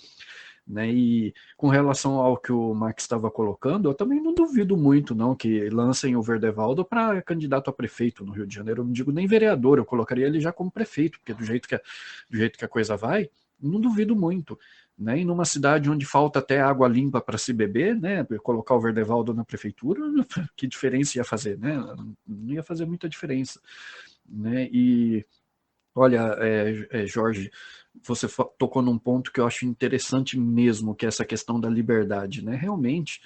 Né, e com relação ao que o Max estava colocando, eu também não duvido muito não que lancem o Verdevaldo para candidato a prefeito no Rio de Janeiro. Eu não digo nem vereador, eu colocaria ele já como prefeito, porque do jeito que a coisa vai, Não duvido muito. Né? E numa cidade onde falta até água limpa para se beber, né? Colocar o Verdevaldo na prefeitura, que diferença ia fazer? Né? Não ia fazer muita diferença. Né? E olha, Jorge, você tocou num ponto que eu acho interessante mesmo, que é essa questão da liberdade. Né? Realmente,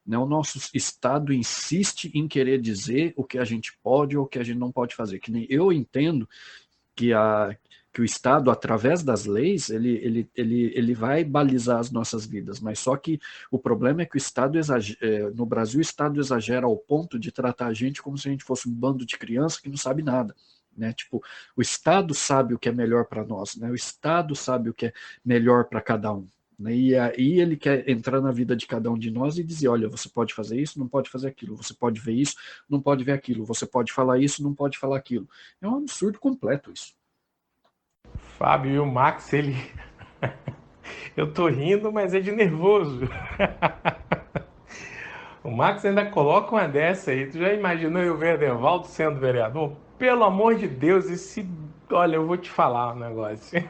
né, o nosso Estado insiste em querer dizer o que a gente pode ou o que a gente não pode fazer. Que nem eu entendo que o Estado, através das leis, ele vai balizar as nossas vidas, mas só que o problema é que o Estado no Brasil o Estado exagera ao ponto de tratar a gente como se a gente fosse um bando de criança que não sabe nada. Né? Tipo, o Estado sabe o que é melhor para nós, né? O Estado sabe o que é melhor para cada um. Né? E aí ele quer entrar na vida de cada um de nós e dizer, olha, você pode fazer isso, não pode fazer aquilo, você pode ver isso, não pode ver aquilo, você pode falar isso, não pode falar aquilo. É um absurdo completo isso. Fábio e o Max, ele... Eu tô rindo, mas é de nervoso. O Max ainda coloca uma dessa aí. Tu já imaginou eu ver Verdevaldo sendo vereador? Pelo amor de Deus, olha, eu vou te falar um negócio.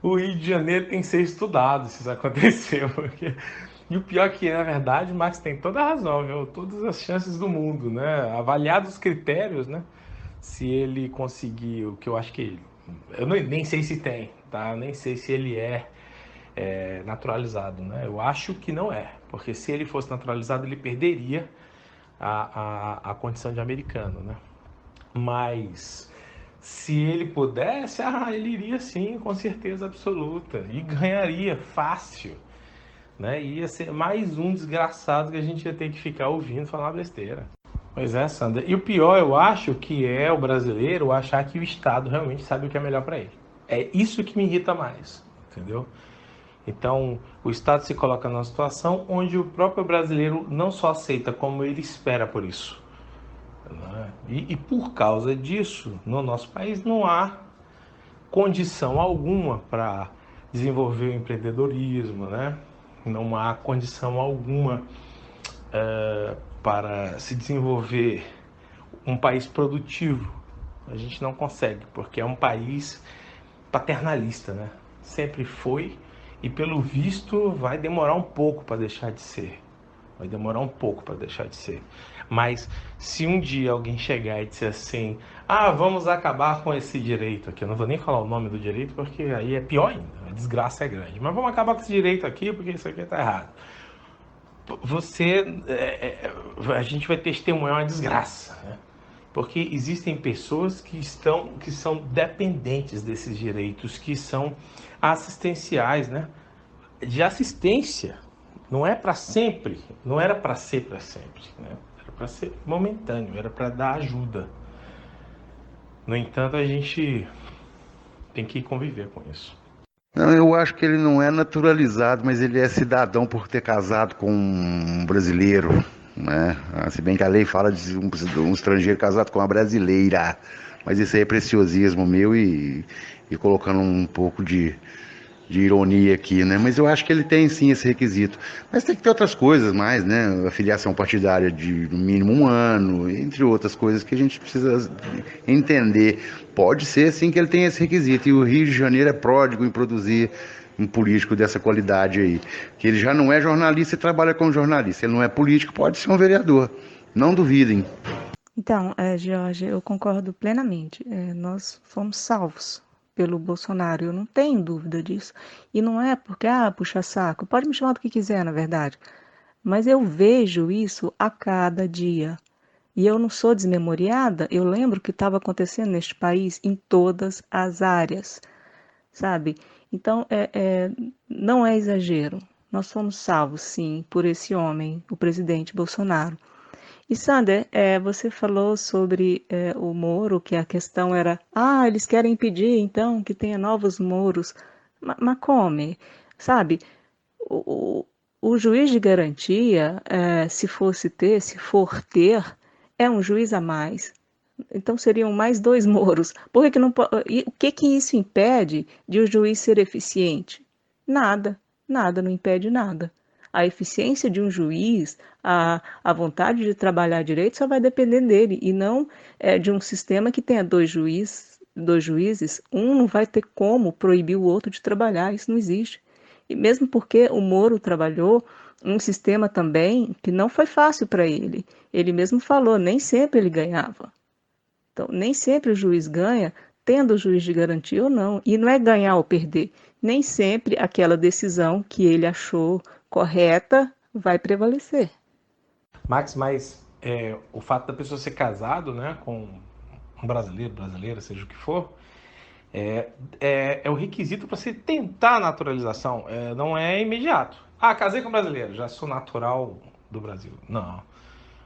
O Rio de Janeiro tem que ser estudado se isso acontecer, porque... E o pior é que, na verdade, o Max tem toda a razão, viu? Todas as chances do mundo, né? Avaliados os critérios, né? Se ele conseguir o que eu acho que ele... Eu nem sei se tem, tá? Eu nem sei se ele é naturalizado, né? Eu acho que não é, porque se ele fosse naturalizado, ele perderia a condição de americano, né? Mas se ele pudesse, ele iria sim, com certeza absoluta, e ganharia fácil, né? Ia ser mais um desgraçado que a gente ia ter que ficar ouvindo falar besteira. Pois é, Sandra. E o pior, eu acho que é o brasileiro achar que o Estado realmente sabe o que é melhor para ele. É isso que me irrita mais, entendeu? Então, o Estado se coloca numa situação onde o próprio brasileiro não só aceita, como ele espera por isso. Né? E por causa disso, no nosso país não há condição alguma para desenvolver o empreendedorismo, né? Não há condição alguma para se desenvolver um país produtivo. A gente não consegue, porque é um país paternalista, né? Sempre foi e, pelo visto, vai demorar um pouco para deixar de ser. Vai demorar um pouco para deixar de ser. Mas se um dia alguém chegar e disser assim, vamos acabar com esse direito aqui, eu não vou nem falar o nome do direito, porque aí é pior ainda, a desgraça é grande, mas vamos acabar com esse direito aqui, porque isso aqui está errado. A gente vai testemunhar uma desgraça, né? Porque existem pessoas que são dependentes desses direitos, que são assistenciais, né? De assistência. Não é para sempre, não era para ser para sempre, né? Era para ser momentâneo, era para dar ajuda. No entanto, a gente tem que conviver com isso. Não, eu acho que ele não é naturalizado, mas ele é cidadão por ter casado com um brasileiro, né? Se bem que a lei fala de um estrangeiro casado com uma brasileira, mas isso aí é preciosismo meu e colocando um pouco de ironia aqui, né? Mas eu acho que ele tem sim esse requisito. Mas tem que ter outras coisas mais, né? A filiação partidária de no mínimo 1 ano, entre outras coisas que a gente precisa entender. Pode ser sim que ele tenha esse requisito. E o Rio de Janeiro é pródigo em produzir um político dessa qualidade aí. Que ele já não é jornalista e trabalha como jornalista. Ele não é político, pode ser um vereador. Não duvidem. Então, Jorge, eu concordo plenamente. Nós fomos salvos pelo Bolsonaro, eu não tenho dúvida disso. E não é porque, puxa saco, pode me chamar do que quiser, na verdade. Mas eu vejo isso a cada dia. E eu não sou desmemoriada, eu lembro o que estava acontecendo neste país em todas as áreas, sabe? Então, não é exagero. Nós fomos salvos, sim, por esse homem, o presidente Bolsonaro. E Sander, você falou sobre o Moro, que a questão era, eles querem impedir então que tenha novos Moros. Mas como? Sabe, o juiz de garantia, se for ter, é um juiz a mais. Então seriam mais 2 Moros. Por que não e o que isso impede de o juiz ser eficiente? Nada não impede nada. A eficiência de um juiz, a vontade de trabalhar direito só vai depender dele e não de um sistema que tenha 2 juízes dois juízes, um não vai ter como proibir o outro de trabalhar, isso não existe. E mesmo porque o Moro trabalhou um sistema também que não foi fácil para ele. Ele mesmo falou, nem sempre ele ganhava. Então, nem sempre o juiz ganha, tendo o juiz de garantia ou não. E não é ganhar ou perder. Nem sempre aquela decisão que ele achou correta vai prevalecer. Max, mas o fato da pessoa ser casado, né, com um brasileiro, brasileira, seja o que for, é o requisito para você tentar a naturalização. Não é imediato. Ah, casei com um brasileiro, já sou natural do Brasil. Não.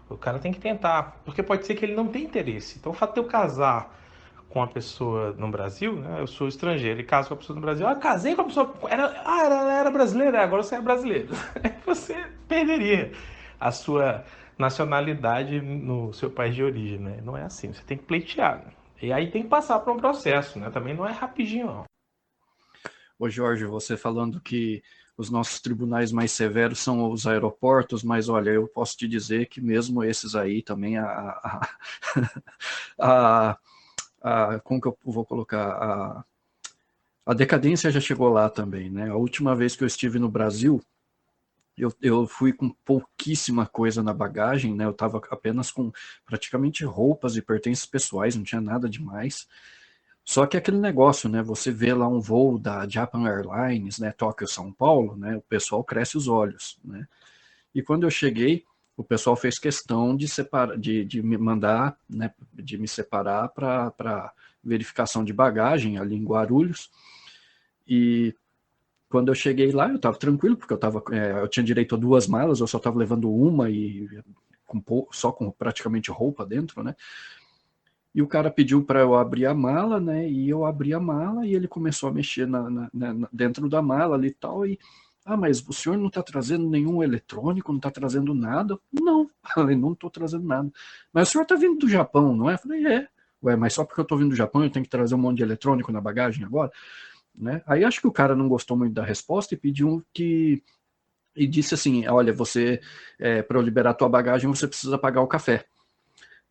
O cara tem que tentar, porque pode ser que ele não tenha interesse. Então, o fato de eu casar com uma pessoa no Brasil, né, eu sou estrangeiro e caso com a pessoa no Brasil, casei com a pessoa, ela era brasileira, agora você é brasileiro. Você perderia a sua nacionalidade no seu país de origem, né? Não é assim, você tem que pleitear, né? E aí tem que passar por um processo, né? Também não é rapidinho, não. Ô Jorge, você falando que os nossos tribunais mais severos são os aeroportos, mas olha, eu posso te dizer que mesmo esses aí também, como que eu vou colocar? A decadência já chegou lá também, né? A última vez que eu estive no Brasil, eu fui com pouquíssima coisa na bagagem, né? Eu estava apenas com praticamente roupas e pertences pessoais, não tinha nada demais. Só que aquele negócio, né? Você vê lá um voo da Japan Airlines, né? Tóquio, São Paulo, né? O pessoal cresce os olhos, né? E quando eu cheguei, o pessoal fez questão de me mandar, né? De me separar para verificação de bagagem ali em Guarulhos. E quando eu cheguei lá, eu estava tranquilo, porque eu tinha direito a 2 malas, eu só estava levando uma e só com praticamente roupa dentro, né? E o cara pediu para eu abrir a mala, né? E eu abri a mala e ele começou a mexer dentro da mala ali e tal. Mas o senhor não está trazendo nenhum eletrônico, não está trazendo nada? Não, falei, não estou trazendo nada. Mas o senhor está vindo do Japão, não é? Eu falei, é. Ué, mas só porque eu estou vindo do Japão eu tenho que trazer um monte de eletrônico na bagagem agora? Né? Aí acho que o cara não gostou muito da resposta e pediu e disse assim, olha, você, para eu liberar a tua bagagem, você precisa pagar o café.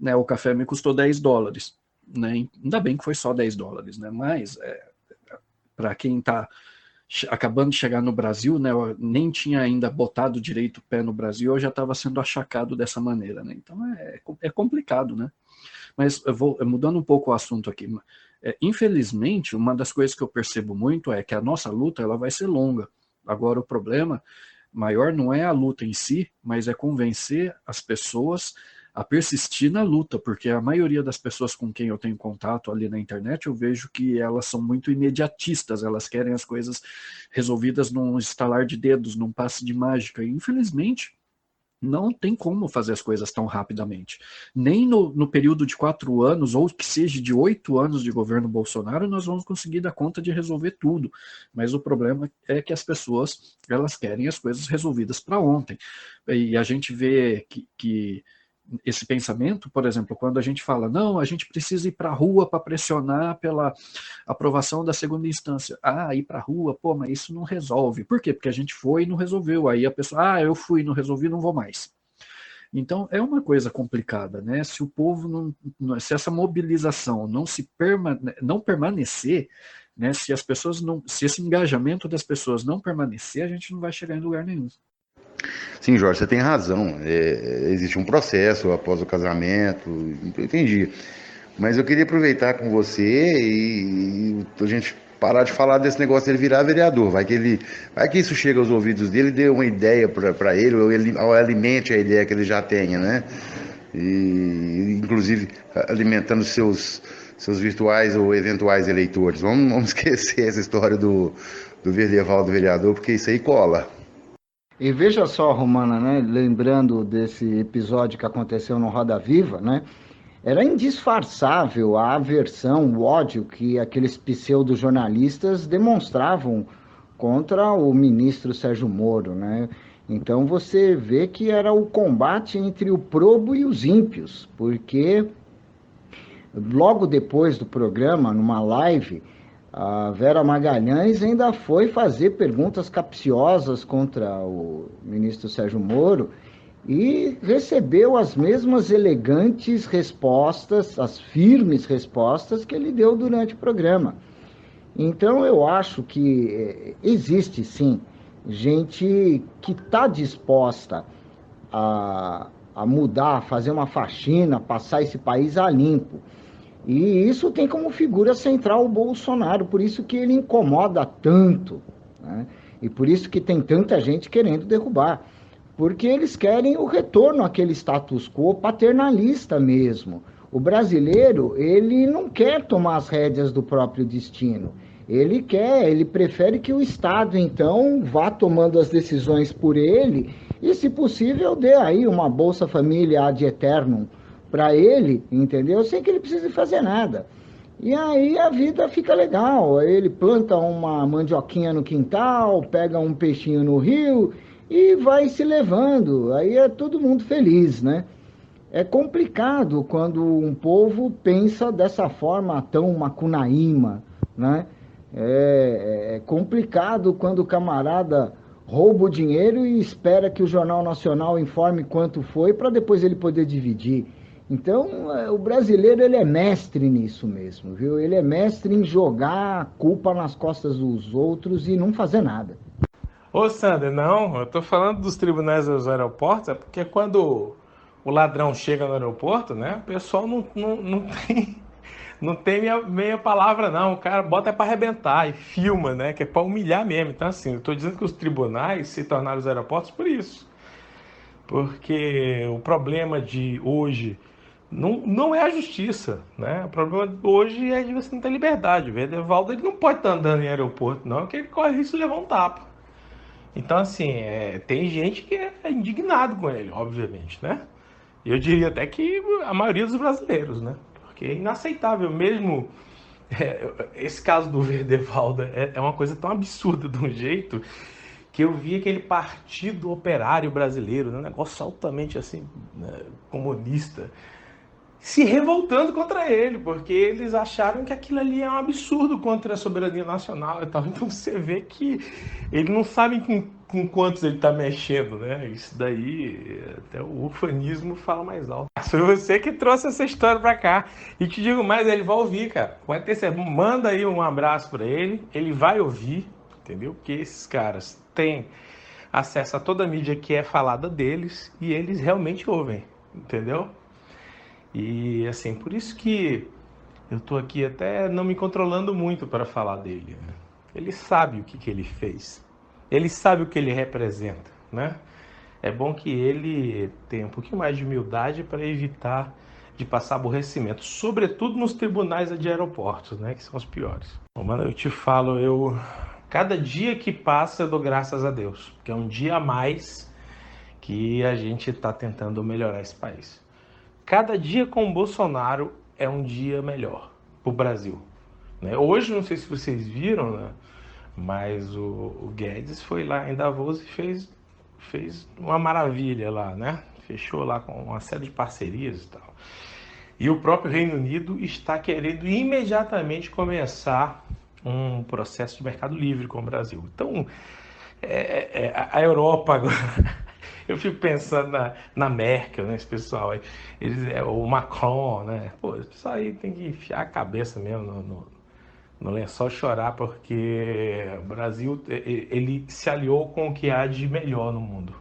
Né? O café me custou $10. Né? Ainda bem que foi só $10, né? Mas para quem está acabando de chegar no Brasil, né? Eu nem tinha ainda botado direito o pé no Brasil, eu já estava sendo achacado dessa maneira. Né? Então é complicado, né? Mas mudando um pouco o assunto aqui. Infelizmente, uma das coisas que eu percebo muito é que a nossa luta ela vai ser longa. Agora, o problema maior não é a luta em si, mas é convencer as pessoas a persistir na luta, porque a maioria das pessoas com quem eu tenho contato ali na internet, eu vejo que elas são muito imediatistas, elas querem as coisas resolvidas num estalar de dedos, num passe de mágica, e infelizmente não tem como fazer as coisas tão rapidamente. Nem no período de 4 anos, ou que seja de 8 anos de governo Bolsonaro, nós vamos conseguir dar conta de resolver tudo. Mas o problema é que as pessoas, elas querem as coisas resolvidas para ontem. E a gente vê que esse pensamento, por exemplo, quando a gente fala, não, a gente precisa ir para a rua para pressionar pela aprovação da segunda instância. Ir para a rua, pô, mas isso não resolve. Por quê? Porque a gente foi e não resolveu. Aí a pessoa, eu fui, não resolvi, não vou mais. Então, é uma coisa complicada, né? Se o povo se essa mobilização não permanecer, né? Se as pessoas se esse engajamento das pessoas não permanecer, a gente não vai chegar em lugar nenhum. Sim, Jorge, você tem razão. Existe um processo após o casamento, entendi. Mas eu queria aproveitar com você e a gente parar de falar desse negócio dele virar vereador. Vai que isso chega aos ouvidos dele e dê uma ideia para ele, ou alimente a ideia que ele já tenha, né? E, inclusive, alimentando seus virtuais ou eventuais eleitores. Vamos esquecer essa história do Verdevaldo vereador, porque isso aí cola. E veja só, Romana, né? Lembrando desse episódio que aconteceu no Roda Viva, né? Era indisfarçável a aversão, o ódio que aqueles pseudo-jornalistas demonstravam contra o ministro Sérgio Moro, né? Então você vê que era o combate entre o probo e os ímpios, porque logo depois do programa, numa live, a Vera Magalhães ainda foi fazer perguntas capciosas contra o ministro Sérgio Moro e recebeu as mesmas elegantes respostas, as firmes respostas que ele deu durante o programa. Então, eu acho que existe, sim, gente que está disposta a mudar, fazer uma faxina, passar esse país a limpo. E isso tem como figura central o Bolsonaro, por isso que ele incomoda tanto, né? E por isso que tem tanta gente querendo derrubar. Porque eles querem o retorno àquele status quo paternalista mesmo. O brasileiro, ele não quer tomar as rédeas do próprio destino. Ele prefere que o Estado, então, vá tomando as decisões por ele e, se possível, dê aí uma Bolsa Família ad eternum para ele, entendeu? Sem que ele precise fazer nada. E aí a vida fica legal. Ele planta uma mandioquinha no quintal, pega um peixinho no rio e vai se levando. Aí é todo mundo feliz, né? É complicado quando um povo pensa dessa forma tão macunaíma, né? É complicado quando o camarada rouba o dinheiro e espera que o Jornal Nacional informe quanto foi para depois ele poder dividir. Então, o brasileiro, ele é mestre nisso mesmo, viu? Ele é mestre em jogar a culpa nas costas dos outros e não fazer nada. Ô, Sander, não, eu tô falando dos tribunais dos aeroportos, é porque quando o ladrão chega no aeroporto, né, o pessoal não tem, não tem meia palavra, não. O cara bota para arrebentar e filma, né, que é para humilhar mesmo. Então, assim, eu tô dizendo que os tribunais se tornaram os aeroportos por isso. Porque o problema de hoje não é a justiça, né? O problema hoje é de você não ter liberdade. O Verdevaldo, ele não pode estar andando em aeroporto, não, porque ele corre risco de levar um tapa. Então, assim, tem gente que é indignado com ele, obviamente, né? Eu diria até que a maioria dos brasileiros, né? Porque é inaceitável mesmo. Esse caso do Verdevaldo é uma coisa tão absurda de um jeito que eu vi aquele partido operário brasileiro, né? Um negócio altamente assim, né, comunista, se revoltando contra ele, porque eles acharam que aquilo ali é um absurdo contra a soberania nacional e tal. Então você vê que ele não sabe com quantos ele está mexendo, né? Isso daí, até o ufanismo fala mais alto. Foi você que trouxe essa história para cá. E te digo mais, ele vai ouvir, cara. Vai ter certeza. Manda aí um abraço para ele vai ouvir, entendeu? Porque esses caras têm acesso a toda a mídia que é falada deles e eles realmente ouvem, entendeu? E assim, por isso que eu tô aqui até não me controlando muito para falar dele, né? Ele sabe o que ele fez. Ele sabe o que ele representa, né? É bom que ele tenha um pouquinho mais de humildade para evitar de passar aborrecimento, sobretudo nos tribunais de aeroportos, né, que são os piores. Bom, mano, eu te falo, cada dia que passa eu dou graças a Deus, porque é um dia a mais que a gente está tentando melhorar esse país. Cada dia com o Bolsonaro é um dia melhor para o Brasil, né? Hoje, não sei se vocês viram, né? Mas o Guedes foi lá em Davos e fez uma maravilha lá, né? Fechou lá com uma série de parcerias e tal. E o próprio Reino Unido está querendo imediatamente começar um processo de mercado livre com o Brasil. Então, a Europa agora... Eu fico pensando na Merkel, né, esse pessoal aí, o Macron, né? Pô, esse pessoal aí tem que enfiar a cabeça mesmo no lençol chorar, porque o Brasil, ele se aliou com o que há de melhor no mundo.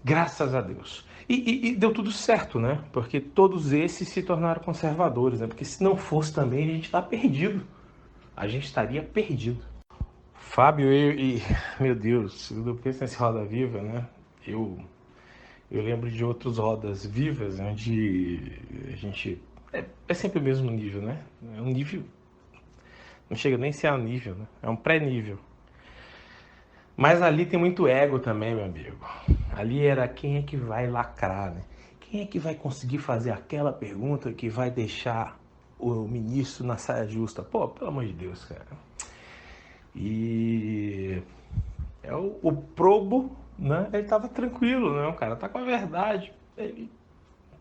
Graças a Deus. E deu tudo certo, né? Porque todos esses se tornaram conservadores, né? Porque se não fosse também, a gente está perdido. A gente estaria perdido. Fábio, meu Deus, eu penso nesse Roda Viva, né? Eu lembro de outros rodas vivas onde a gente... É sempre o mesmo nível, né? É um nível... Não chega nem a ser um nível, né? É um pré-nível. Mas ali tem muito ego também, meu amigo. Ali era quem é que vai lacrar, né? Quem é que vai conseguir fazer aquela pergunta que vai deixar o ministro na saia justa? Pô, pelo amor de Deus, cara. E... o Probo, né? Ele tava tranquilo, né? O cara tá com a verdade. Ele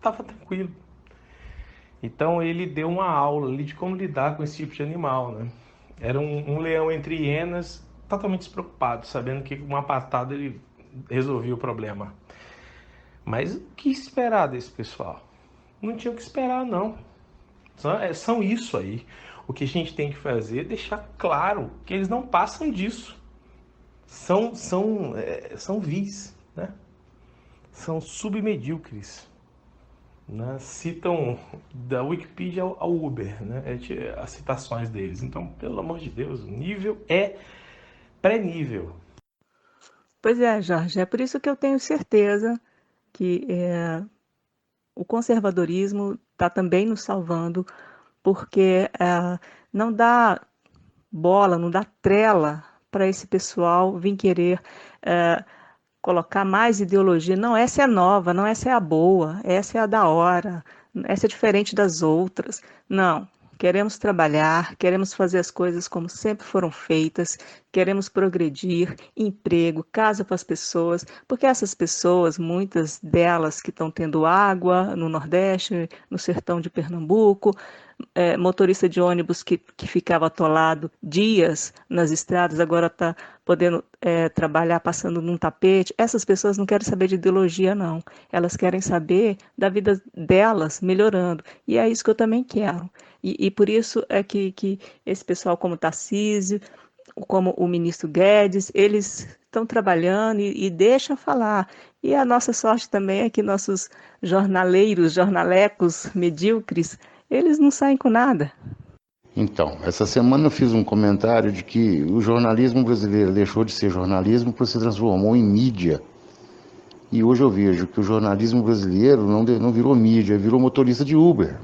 tava tranquilo. Então ele deu uma aula ali de como lidar com esse tipo de animal, né? Era um leão entre hienas, totalmente despreocupado, sabendo que com uma patada ele resolvia o problema. Mas o que esperar desse pessoal? Não tinha o que esperar, não. São isso aí. O que a gente tem que fazer é deixar claro que eles não passam disso. São vis, né? São submedíocres. Né? Citam da Wikipedia ao Uber, né? As citações deles. Então, pelo amor de Deus, o nível é pré-nível. Pois é, Jorge, é por isso que eu tenho certeza que o conservadorismo está também nos salvando, porque não dá bola, não dá trela para esse pessoal vir querer colocar mais ideologia. Não, essa é nova, não, essa é a boa, essa é a da hora, essa é diferente das outras. Não. Queremos trabalhar, queremos fazer as coisas como sempre foram feitas, queremos progredir, emprego, casa para as pessoas, porque essas pessoas, muitas delas que estão tendo água no Nordeste, no sertão de Pernambuco, motorista de ônibus que ficava atolado dias nas estradas, agora está podendo trabalhar passando num tapete. Essas pessoas não querem saber de ideologia, não. Elas querem saber da vida delas melhorando. E é isso que eu também quero. E por isso é que esse pessoal como Tarcísio, como o ministro Guedes, eles estão trabalhando e deixam falar. E a nossa sorte também é que nossos jornaleiros, jornalecos medíocres, eles não saem com nada. Então, essa semana eu fiz um comentário de que o jornalismo brasileiro deixou de ser jornalismo para se transformou em mídia. E hoje eu vejo que o jornalismo brasileiro não virou mídia, virou motorista de Uber.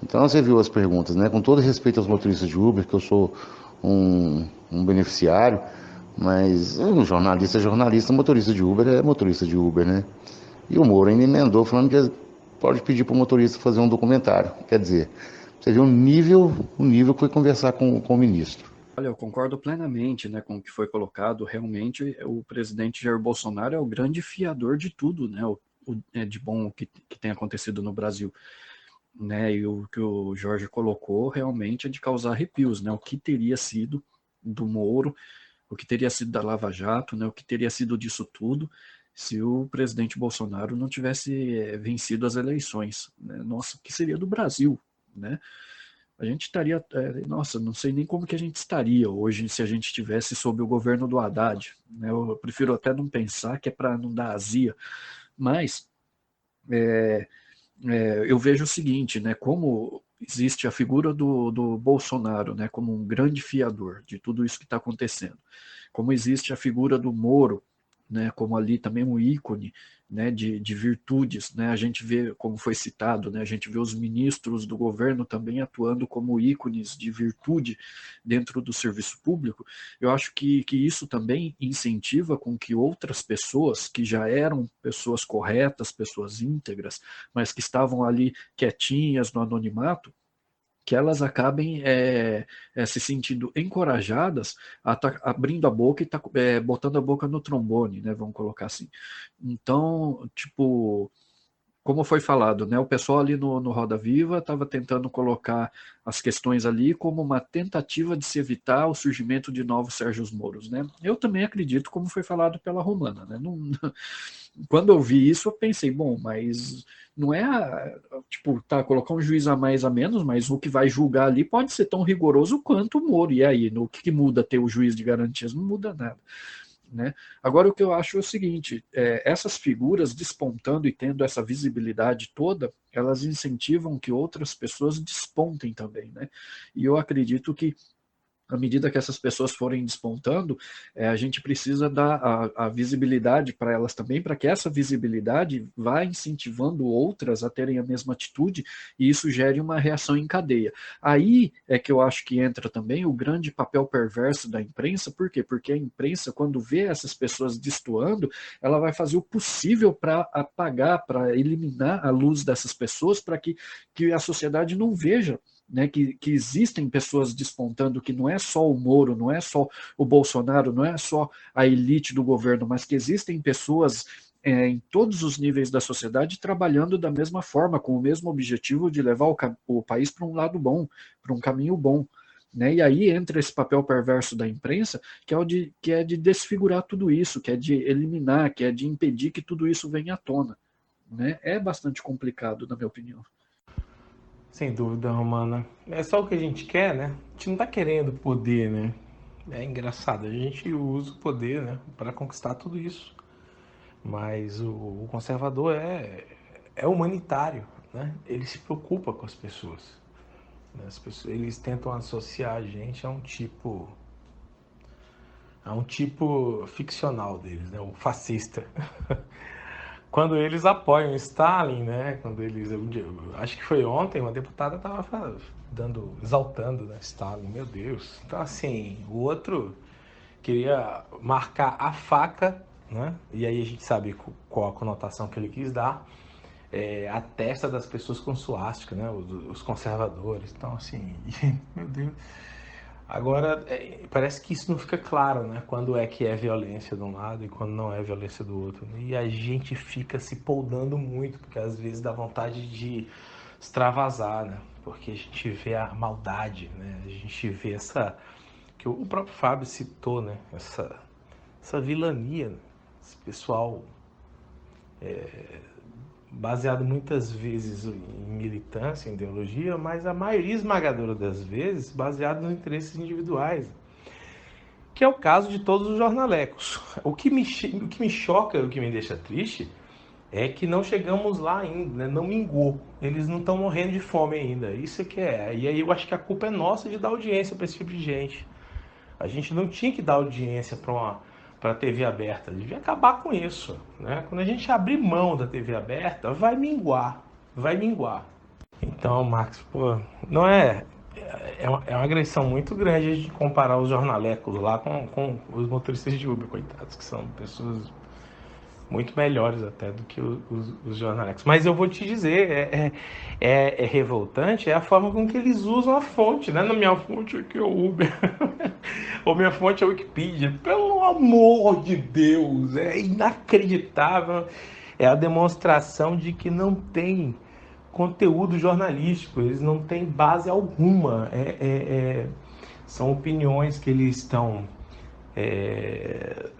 Então você viu as perguntas, né? Com todo respeito aos motoristas de Uber, que eu sou um beneficiário, mas um jornalista é jornalista, motorista de Uber é motorista de Uber, né? E o Moro ainda emendou falando que pode pedir para o motorista fazer um documentário. Quer dizer, você vê o nível que foi conversar com o ministro. Olha, eu concordo plenamente, né, com o que foi colocado. Realmente, o presidente Jair Bolsonaro é o grande fiador de tudo, né, de bom que tem acontecido no Brasil. Né, e o que o Jorge colocou realmente é de causar arrepios, né, o que teria sido do Moro, o que teria sido da Lava Jato, né, o que teria sido disso tudo se o presidente Bolsonaro não tivesse vencido as eleições. Né? Nossa, o que seria do Brasil, né? A gente estaria, nossa, não sei nem como que a gente estaria hoje se a gente estivesse sob o governo do Haddad. Né? Eu prefiro até não pensar, que é para não dar azia, mas eu vejo o seguinte, né, como existe a figura do Bolsonaro, né, como um grande fiador de tudo isso que está acontecendo, como existe a figura do Moro, né, como ali também um ícone, né, de virtudes, né, a gente vê, como foi citado, né, a gente vê os ministros do governo também atuando como ícones de virtude dentro do serviço público. Eu acho que isso também incentiva com que outras pessoas, que já eram pessoas corretas, pessoas íntegras, mas que estavam ali quietinhas no anonimato, que elas acabem se sentindo encorajadas a tá abrindo a boca e tá botando a boca no trombone, né? Vamos colocar assim. Então, tipo, como foi falado, né? O pessoal ali no Roda Viva estava tentando colocar as questões ali como uma tentativa de se evitar o surgimento de novos Sérgios Moros, né? Eu também acredito, como foi falado pela Romana, né? Não, quando eu vi isso, eu pensei, bom, mas não é, tipo, tá, colocar um juiz a mais a menos, mas o que vai julgar ali pode ser tão rigoroso quanto o Moro. E aí, no que muda ter o juiz de garantias? Não muda nada. Né? Agora, o que eu acho é o seguinte, essas figuras despontando e tendo essa visibilidade toda, elas incentivam que outras pessoas despontem também. Né? E eu acredito que, à medida que essas pessoas forem despontando, a gente precisa dar a visibilidade para elas também, para que essa visibilidade vá incentivando outras a terem a mesma atitude e isso gere uma reação em cadeia. Aí é que eu acho que entra também o grande papel perverso da imprensa. Por quê? Porque a imprensa, quando vê essas pessoas destoando, ela vai fazer o possível para apagar, para eliminar a luz dessas pessoas, para que a sociedade não veja, né, que existem pessoas despontando, que não é só o Moro, não é só o Bolsonaro, não é só a elite do governo, mas que existem pessoas em todos os níveis da sociedade trabalhando da mesma forma, com o mesmo objetivo de levar o país para um lado bom, para um caminho bom. Né? E aí entra esse papel perverso da imprensa, que é de desfigurar tudo isso, que é de eliminar, que é de impedir que tudo isso venha à tona. né? É bastante complicado, na minha opinião. Sem dúvida, Romana. É só o que a gente quer, né? A gente não tá querendo poder, né? É engraçado, a gente usa o poder, né, para conquistar tudo isso. Mas o conservador é humanitário, né? Ele se preocupa com as pessoas, né? Eles tentam associar a gente a um tipo ficcional deles, né? O fascista. Quando eles apoiam Stalin, né? Quando eles, acho que foi ontem, uma deputada estava exaltando, né, Stalin. Meu Deus. Então assim, o outro queria marcar a faca, né? E aí a gente sabe qual a conotação que ele quis dar. A testa das pessoas com suástica, né? Os conservadores. Então, assim, meu Deus. Agora, parece que isso não fica claro, né? Quando é que é violência de um lado e quando não é violência do outro. E a gente fica se poldando muito, porque às vezes dá vontade de extravasar, né? Porque a gente vê a maldade, né? A gente vê que o próprio Fábio citou, né? Essa vilania, né? Esse pessoal baseado muitas vezes em militância, em ideologia, mas a maioria esmagadora das vezes baseado nos interesses individuais, que é o caso de todos os jornalecos. O que me choca, o que me deixa triste, é que não chegamos lá ainda, né? Não mingou. Eles não estão morrendo de fome ainda. Isso é que é. E aí eu acho que a culpa é nossa de dar audiência para esse tipo de gente. A gente não tinha que dar audiência para a TV aberta, devia acabar com isso, né? Quando a gente abrir mão da TV aberta, vai minguar. Então, Max, pô, não é uma agressão muito grande a gente comparar os jornalecos lá com os motoristas de Uber, coitados, que são pessoas muito melhores até do que os jornalecos. Mas eu vou te dizer, é revoltante, é a forma com que eles usam a fonte, né? Na minha fonte aqui é o Uber, ou minha fonte é a Wikipedia. Pelo amor de Deus, é inacreditável. É a demonstração de que não tem conteúdo jornalístico, eles não têm base alguma. São opiniões que eles estão...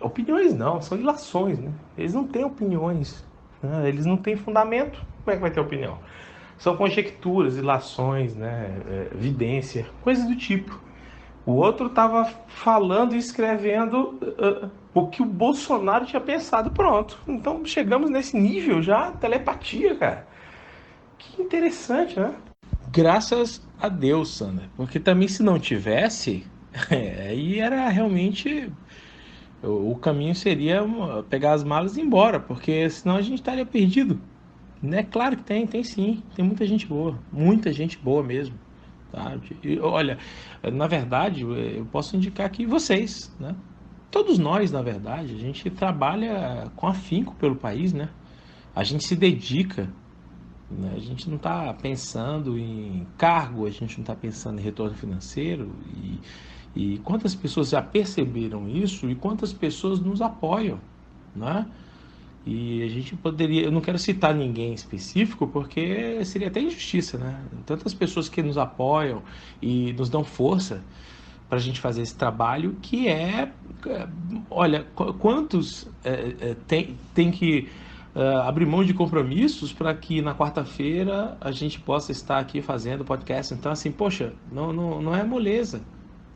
opiniões não, são ilações, né? Eles não têm opiniões, né? Eles não têm fundamento. Como é que vai ter opinião? São conjecturas, ilações, né? Evidência, coisas do tipo. O outro estava falando e escrevendo o que o Bolsonaro tinha pensado, pronto. Então chegamos nesse nível já, telepatia, cara. Que interessante, né? Graças a Deus, Sandra, porque também se não tivesse, aí era realmente... O caminho seria pegar as malas e ir embora, porque senão a gente estaria perdido. Né? Claro que tem sim. Tem muita gente boa mesmo. Tá? E, olha, na verdade, eu posso indicar aqui vocês, né? Todos nós, na verdade, a gente trabalha com afinco pelo país, né? A gente se dedica, né? A gente não está pensando em cargo, a gente não está pensando em retorno financeiro. E quantas pessoas já perceberam isso e quantas pessoas nos apoiam, né? E a gente poderia, eu não quero citar ninguém específico porque seria até injustiça, né? Tantas pessoas que nos apoiam e nos dão força para a gente fazer esse trabalho que olha, quantos tem que abrir mão de compromissos para que na quarta-feira a gente possa estar aqui fazendo podcast. Então assim, poxa, não é moleza.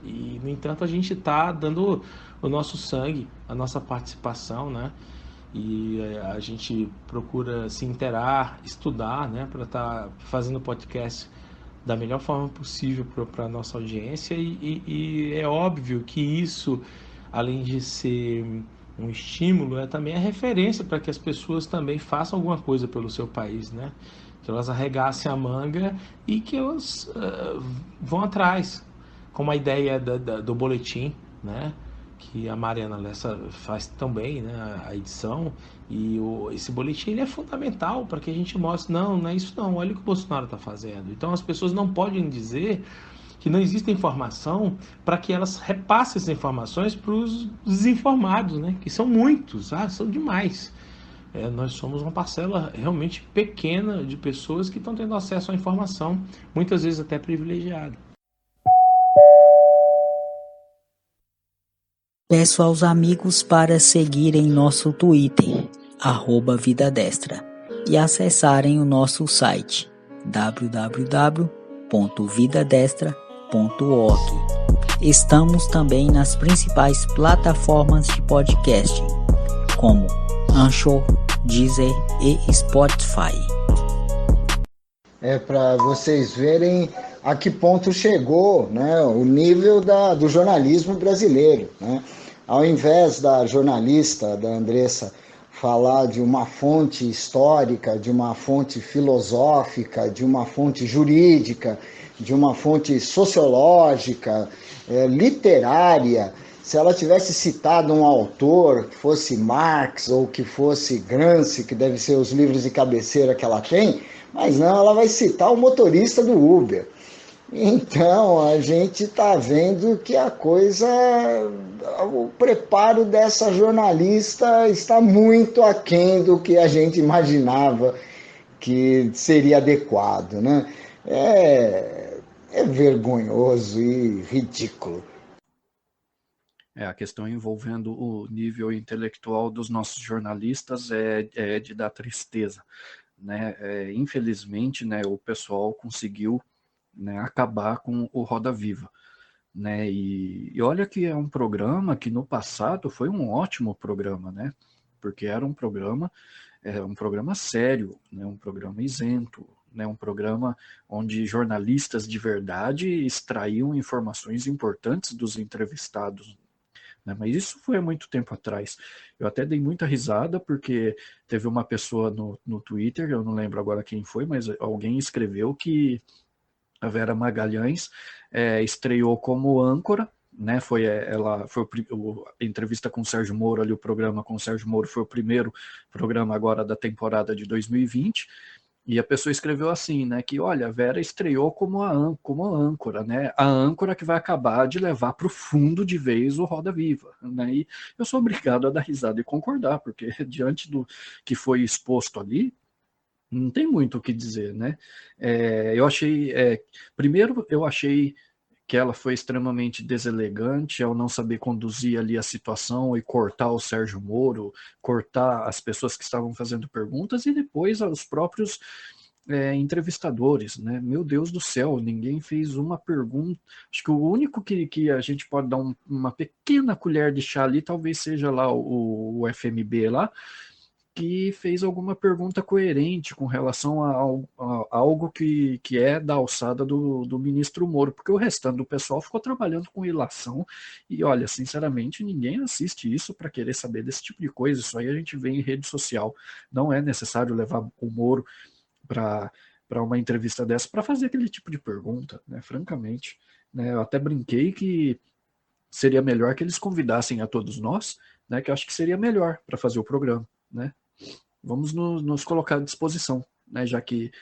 E, no entanto, a gente está dando o nosso sangue, a nossa participação, né? E a gente procura se interar, estudar, né? Para estar fazendo podcast da melhor forma possível para a nossa audiência. E é óbvio que isso, além de ser um estímulo, é também a referência para que as pessoas também façam alguma coisa pelo seu país, né? Que elas arregassem a manga e que elas vão atrás. Como a ideia do boletim, né? Que a Mariana Lessa faz tão bem, né? A edição. E esse boletim ele é fundamental para que a gente mostre, não é isso não, olha o que o Bolsonaro está fazendo. Então as pessoas não podem dizer que não existe informação para que elas repassem essas informações para os desinformados, né? Que são muitos, são demais. Nós somos uma parcela realmente pequena de pessoas que estão tendo acesso à informação, muitas vezes até privilegiada. Peço aos amigos para seguirem nosso Twitter, @VidaDestra. e acessarem o nosso site www.vidadestra.org. Estamos também nas principais plataformas de podcast, como Anchor, Deezer e Spotify. Para vocês verem a que ponto chegou, né, o nível do jornalismo brasileiro, né? Ao invés da jornalista, da Andressa, falar de uma fonte histórica, de uma fonte filosófica, de uma fonte jurídica, de uma fonte sociológica, literária, se ela tivesse citado um autor, que fosse Marx ou que fosse Gramsci, que deve ser os livros de cabeceira que ela tem, mas não, ela vai citar o motorista do Uber. Então, a gente está vendo que a coisa, o preparo dessa jornalista está muito aquém do que a gente imaginava que seria adequado, né? É vergonhoso e ridículo. A questão envolvendo o nível intelectual dos nossos jornalistas é de dar tristeza, né? Infelizmente, né, o pessoal conseguiu, né, acabar com o Roda Viva, né? E olha que é um programa que no passado foi um ótimo programa, né? Porque era um programa sério, né? Um programa isento, né? Um programa onde jornalistas de verdade extraíam informações importantes dos entrevistados, né? Mas isso foi há muito tempo atrás. Eu até dei muita risada porque teve uma pessoa no Twitter, eu não lembro agora quem foi, mas alguém escreveu que a Vera Magalhães estreou como âncora, né? A entrevista com o Sérgio Moro, ali o programa com o Sérgio Moro foi o primeiro programa agora da temporada de 2020, e a pessoa escreveu assim, né, que olha, a Vera estreou como âncora, né, a âncora que vai acabar de levar para o fundo de vez o Roda Viva, né? E eu sou obrigado a dar risada e concordar, porque diante do que foi exposto ali, não tem muito o que dizer, né? Primeiro, eu achei que ela foi extremamente deselegante ao não saber conduzir ali a situação e cortar o Sérgio Moro, cortar as pessoas que estavam fazendo perguntas e depois os próprios entrevistadores, né? Meu Deus do céu, ninguém fez uma pergunta. Acho que o único que a gente pode dar uma pequena colher de chá ali talvez seja lá o FMB lá, que fez alguma pergunta coerente com relação a algo que é da alçada do ministro Moro, porque o restante do pessoal ficou trabalhando com ilação e, olha, sinceramente, ninguém assiste isso para querer saber desse tipo de coisa. Isso aí a gente vê em rede social. Não é necessário levar o Moro para uma entrevista dessa para fazer aquele tipo de pergunta, né? Francamente, né? Eu até brinquei que seria melhor que eles convidassem a todos nós, né? Que eu acho que seria melhor para fazer o programa, né? Vamos nos colocar à disposição, né? Já que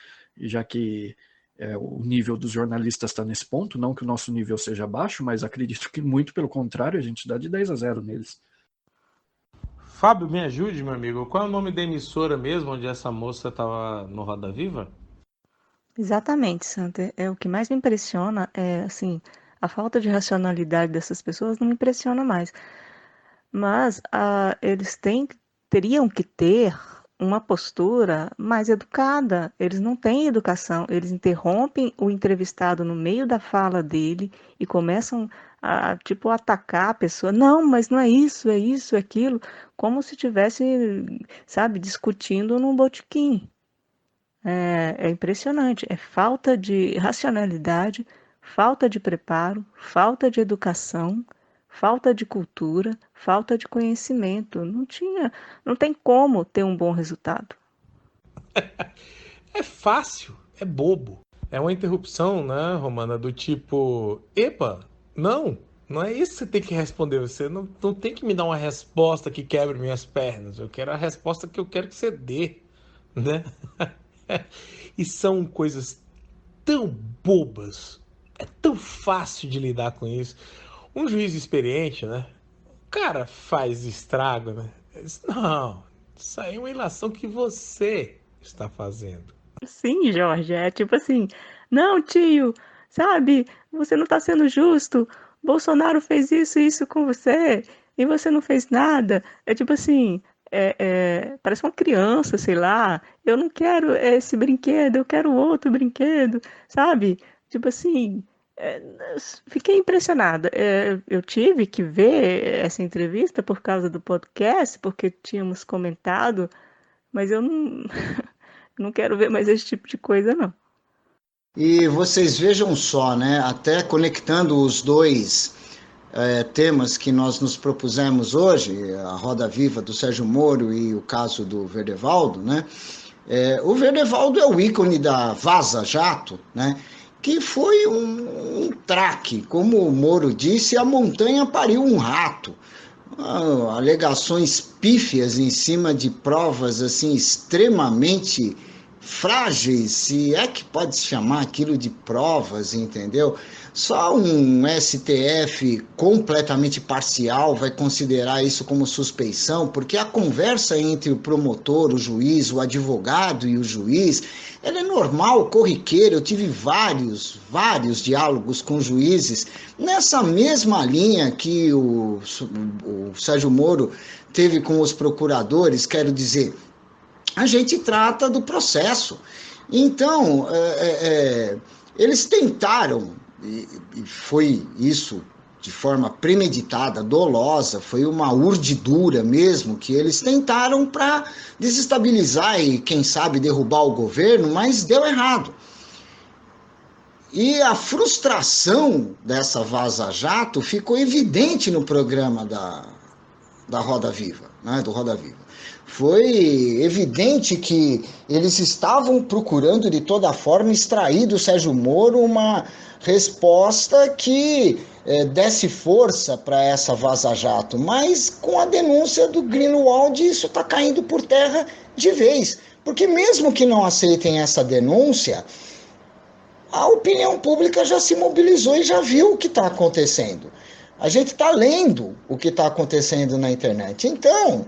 o nível dos jornalistas está nesse ponto, não que o nosso nível seja baixo, mas acredito que muito pelo contrário, a gente dá de 10-0 neles. Fábio, me ajude, meu amigo. Qual é o nome da emissora mesmo onde essa moça estava no Roda Viva? Exatamente, Santa. O que mais me impressiona é, assim, a falta de racionalidade dessas pessoas não me impressiona mais. Mas eles teriam que ter uma postura mais educada. Eles não têm educação. Eles interrompem o entrevistado no meio da fala dele e começam a, tipo, atacar a pessoa. Não, mas não é isso, é aquilo. Como se estivesse, sabe, discutindo num botequim. É impressionante. É falta de racionalidade, falta de preparo, falta de educação, falta de cultura, falta de conhecimento. Não tem como ter um bom resultado. É fácil, é bobo. É uma interrupção, né, Romana, do tipo, epa, não é isso que você tem que responder. Você não tem que me dar uma resposta que quebre minhas pernas. Eu quero a resposta que eu quero que você dê, né? E são coisas tão bobas. É tão fácil de lidar com isso. Um juiz experiente, né? O cara faz estrago, né? Ele diz, não, isso aí é uma ilação que você está fazendo. Sim, Jorge, é tipo assim, não, tio, sabe, você não está sendo justo. Bolsonaro fez isso e isso com você e você não fez nada. É tipo assim, parece uma criança, sei lá, eu não quero esse brinquedo, eu quero outro brinquedo, sabe? Tipo assim, é, fiquei impressionada. Eu tive que ver essa entrevista por causa do podcast, porque tínhamos comentado, mas eu não, não quero ver mais esse tipo de coisa, não. E vocês vejam só, né? Até conectando os dois temas que nós nos propusemos hoje, a Roda Viva do Sérgio Moro e o caso do Verdevaldo, né? O Verdevaldo é o ícone da Vaza Jato, né? Que foi um traque, como o Moro disse, a montanha pariu um rato. Alegações pífias em cima de provas assim extremamente frágeis, se é que pode se chamar aquilo de provas, entendeu? Só um STF completamente parcial vai considerar isso como suspeição, porque a conversa entre o promotor, o juiz, o advogado e o juiz, ela é normal, corriqueira. Eu tive vários diálogos com juízes nessa mesma linha que o Sérgio Moro teve com os procuradores, quero dizer, a gente trata do processo. Então, eles tentaram, e foi isso de forma premeditada, dolosa, foi uma urdidura mesmo, que eles tentaram para desestabilizar e, quem sabe, derrubar o governo, mas deu errado. E a frustração dessa Vaza Jato ficou evidente no programa da Roda Viva, né, do Roda Viva. Foi evidente que eles estavam procurando de toda forma extrair do Sérgio Moro uma resposta que desse força para essa Vaza Jato, mas com a denúncia do Greenwald isso está caindo por terra de vez, porque mesmo que não aceitem essa denúncia, a opinião pública já se mobilizou e já viu o que está acontecendo. A gente está lendo o que está acontecendo na internet. Então,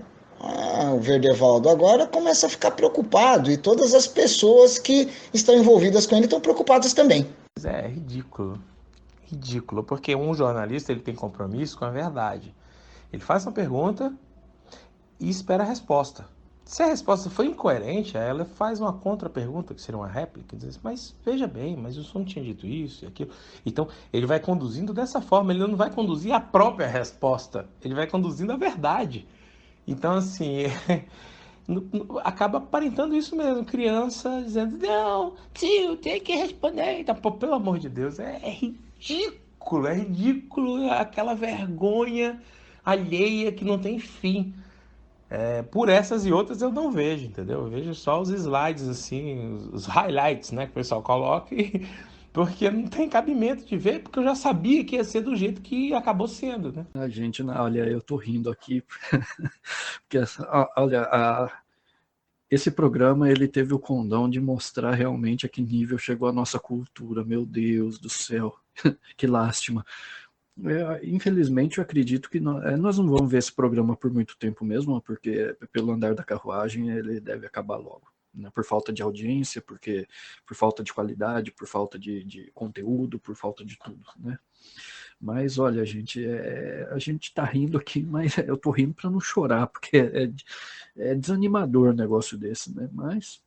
o Verdevaldo agora começa a ficar preocupado e todas as pessoas que estão envolvidas com ele estão preocupadas também. É ridículo. Ridículo, porque um jornalista ele tem compromisso com a verdade. Ele faz uma pergunta e espera a resposta. Se a resposta for incoerente, ela faz uma contra-pergunta, que seria uma réplica, diz, mas veja bem, mas o senhor não tinha dito isso e aquilo. Então, ele vai conduzindo dessa forma, ele não vai conduzir a própria resposta, ele vai conduzindo a verdade. Então, assim, acaba aparentando isso mesmo, criança dizendo, não, tio, tem que responder. Então, pô, pelo amor de Deus, é ridículo aquela vergonha alheia que não tem fim. Por essas e outras eu não vejo, entendeu? Eu vejo só os slides, assim, os highlights, né, que o pessoal coloca, porque não tem cabimento de ver, porque eu já sabia que ia ser do jeito que acabou sendo, né? A gente, olha, eu tô rindo aqui, porque, olha, esse programa, ele teve o condão de mostrar realmente a que nível chegou a nossa cultura, meu Deus do céu, que lástima. Infelizmente, eu acredito que nós não vamos ver esse programa por muito tempo mesmo, porque pelo andar da carruagem ele deve acabar logo, né? Por falta de audiência, por falta de qualidade, por falta de conteúdo, por falta de tudo, né? Mas olha, gente, a gente tá rindo aqui, mas eu tô rindo para não chorar, porque é desanimador um negócio desse, né? Mas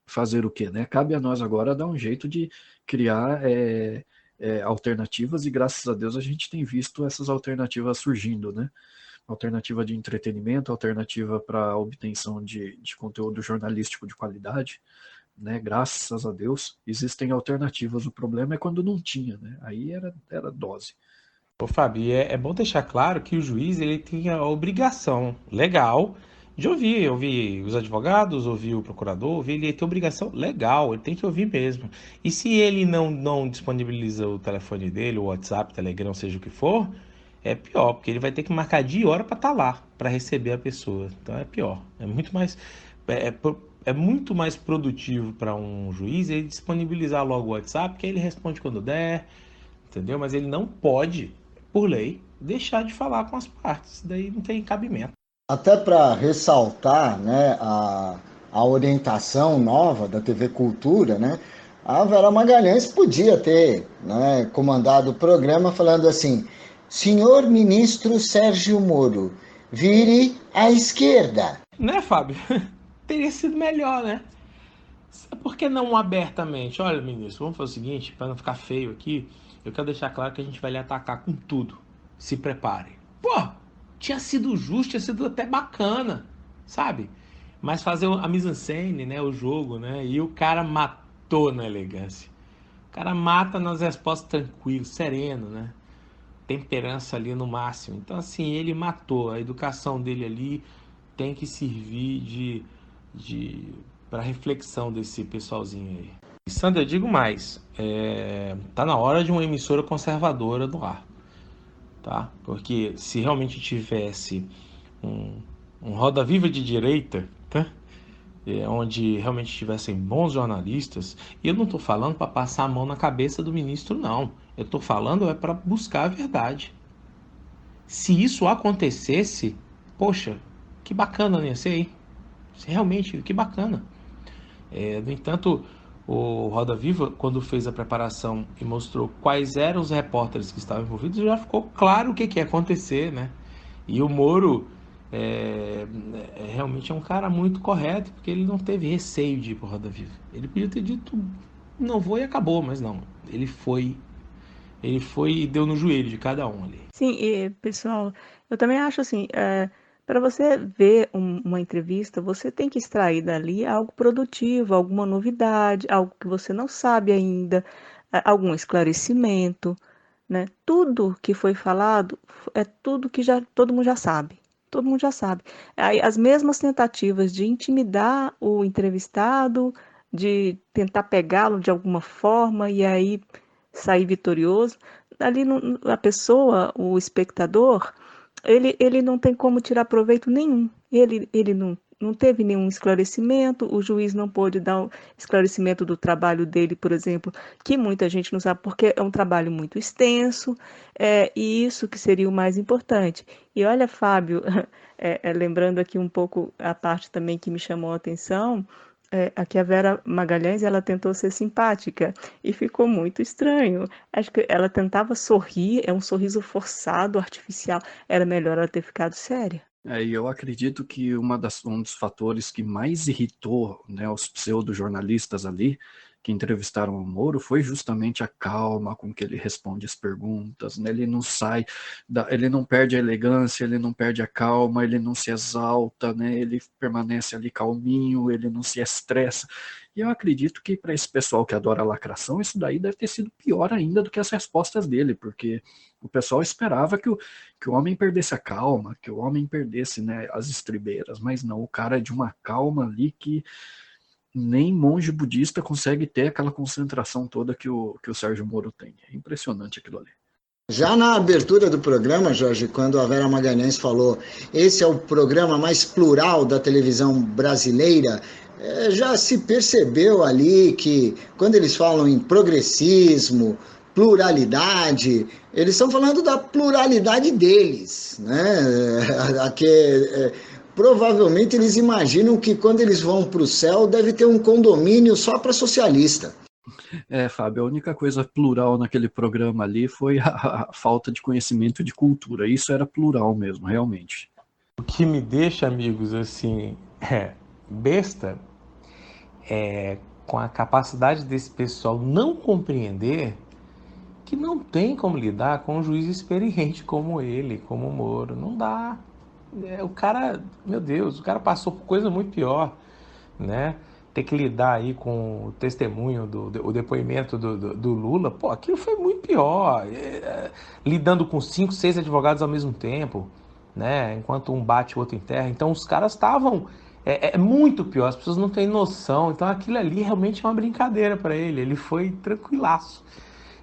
fazer o quê, né? Cabe a nós agora dar um jeito de criar alternativas, e graças a Deus a gente tem visto essas alternativas surgindo, né? Alternativa de entretenimento, alternativa para obtenção de conteúdo jornalístico de qualidade, né? Graças a Deus existem alternativas. O problema é quando não tinha, né? Aí era dose. Ô, Fábio, é bom deixar claro que o juiz ele tem a obrigação legal de ouvir os advogados, ouvir o procurador, ele tem obrigação legal, ele tem que ouvir mesmo. E se ele não disponibiliza o telefone dele, o WhatsApp, Telegram, seja o que for, é pior, porque ele vai ter que marcar dia e hora para estar lá, para receber a pessoa. Então é pior. É muito mais produtivo para um juiz ele disponibilizar logo o WhatsApp, que aí ele responde quando der, entendeu? Mas ele não pode, por lei, deixar de falar com as partes. Daí não tem cabimento. Até para ressaltar, né, a orientação nova da TV Cultura, né, a Vera Magalhães podia ter, né, comandado o programa falando assim: senhor ministro Sérgio Moro, vire à esquerda. Né, Fábio? Teria sido melhor, né? Por que não abertamente? Olha, ministro, vamos fazer o seguinte, para não ficar feio aqui, eu quero deixar claro que a gente vai lhe atacar com tudo. Se prepare. Pô, tinha sido justo, tinha sido até bacana, sabe? Mas fazer a mise-en-scène, né, o jogo, né? E o cara matou na elegância. O cara mata nas respostas tranquilo, sereno, né? Temperança ali no máximo. Então, assim, ele matou. A educação dele ali tem que servir para reflexão desse pessoalzinho aí. E, Sandra, eu digo mais. Tá na hora de uma emissora conservadora no ar. Tá? Porque se realmente tivesse um Roda Viva de direita, tá? Onde realmente tivessem bons jornalistas, e eu não estou falando para passar a mão na cabeça do ministro, não. Eu estou falando para buscar a verdade. Se isso acontecesse, poxa, que bacana, né? Sei, realmente, que bacana. No entanto, o Roda Viva, quando fez a preparação e mostrou quais eram os repórteres que estavam envolvidos, já ficou claro o que ia acontecer, né? E o Moro realmente é um cara muito correto, porque ele não teve receio de ir para o Roda Viva. Ele podia ter dito, não vou e acabou, mas não. Ele foi e deu no joelho de cada um ali. Sim, e pessoal, eu também acho assim, para você ver uma entrevista, você tem que extrair dali algo produtivo, alguma novidade, algo que você não sabe ainda, algum esclarecimento, né? Tudo que foi falado é tudo que todo mundo já sabe. Todo mundo já sabe. Aí, as mesmas tentativas de intimidar o entrevistado, de tentar pegá-lo de alguma forma e aí sair vitorioso, ali a pessoa, o espectador, ele não tem como tirar proveito nenhum. Ele não teve nenhum esclarecimento, o juiz não pôde dar um esclarecimento do trabalho dele, por exemplo, que muita gente não sabe porque é um trabalho muito extenso, e isso que seria o mais importante. E olha, Fábio, lembrando aqui um pouco a parte também que me chamou a atenção, aqui a Vera Magalhães, ela tentou ser simpática e ficou muito estranho. Acho que ela tentava sorrir, é um sorriso forçado, artificial. Era melhor ela ter ficado séria. E eu acredito que um dos fatores que mais irritou, né, os pseudo-jornalistas ali, que entrevistaram o Moro, foi justamente a calma com que ele responde as perguntas, né? Ele não ele não perde a elegância, ele não perde a calma, ele não se exalta, né? Ele permanece ali calminho, ele não se estressa. E eu acredito que para esse pessoal que adora lacração, isso daí deve ter sido pior ainda do que as respostas dele, porque o pessoal esperava que o homem perdesse a calma, que o homem perdesse, né, as estribeiras, mas não, o cara é de uma calma ali que nem monge budista consegue ter aquela concentração toda que o Sérgio Moro tem. É impressionante aquilo ali. Já na abertura do programa, Jorge, quando a Vera Magalhães falou esse é o programa mais plural da televisão brasileira, já se percebeu ali que quando eles falam em progressismo, pluralidade, eles estão falando da pluralidade deles, né? Provavelmente eles imaginam que quando eles vão para o céu deve ter um condomínio só para socialista. Fábio, a única coisa plural naquele programa ali foi a falta de conhecimento de cultura. Isso era plural mesmo, realmente. O que me deixa, amigos, assim, besta, com a capacidade desse pessoal não compreender que não tem como lidar com um juiz experiente como ele, como o Moro. Não dá. O cara, meu Deus, o cara passou por coisa muito pior, né? Ter que lidar aí com o testemunho, o depoimento do Lula, pô, aquilo foi muito pior. Lidando com 5, 6 advogados ao mesmo tempo, né? Enquanto um bate o outro enterra. Então os caras estavam muito pior, as pessoas não têm noção. Então aquilo ali realmente é uma brincadeira para ele. Ele foi tranquilaço.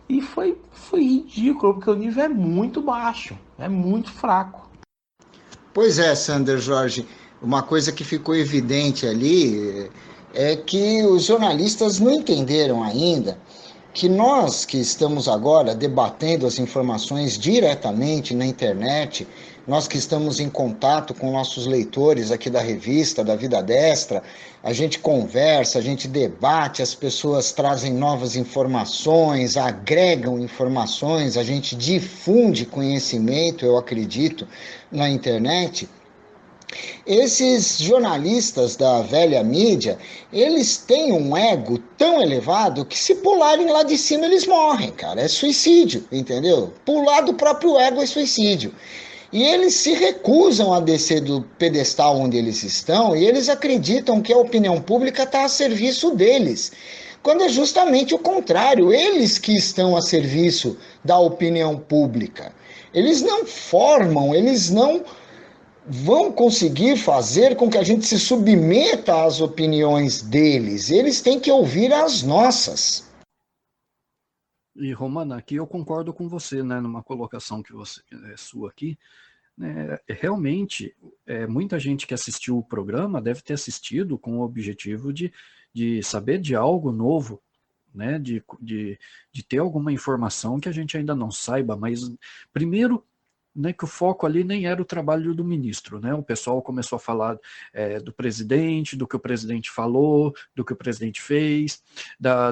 E foi ridículo, porque o nível é muito baixo, é muito fraco. Pois é, Sander Jorge, uma coisa que ficou evidente ali é que os jornalistas não entenderam ainda que nós que estamos agora debatendo as informações diretamente na internet, nós que estamos em contato com nossos leitores aqui da revista, da Vida Destra, a gente conversa, a gente debate, as pessoas trazem novas informações, agregam informações, a gente difunde conhecimento, eu acredito, na internet. Esses jornalistas da velha mídia, eles têm um ego tão elevado que se pularem lá de cima eles morrem, cara. É suicídio, entendeu? Pular do próprio ego é suicídio. E eles se recusam a descer do pedestal onde eles estão e eles acreditam que a opinião pública está a serviço deles. Quando é justamente o contrário, eles que estão a serviço da opinião pública. Eles não formam, eles não vão conseguir fazer com que a gente se submeta às opiniões deles. Eles têm que ouvir as nossas. E, Romana, aqui eu concordo com você, né, numa colocação que você sua aqui. Realmente, muita gente que assistiu o programa deve ter assistido com o objetivo de saber de algo novo, né, de ter alguma informação que a gente ainda não saiba, mas primeiro, né, que o foco ali nem era o trabalho do ministro, né? O pessoal começou a falar do presidente, do que o presidente falou, do que o presidente fez,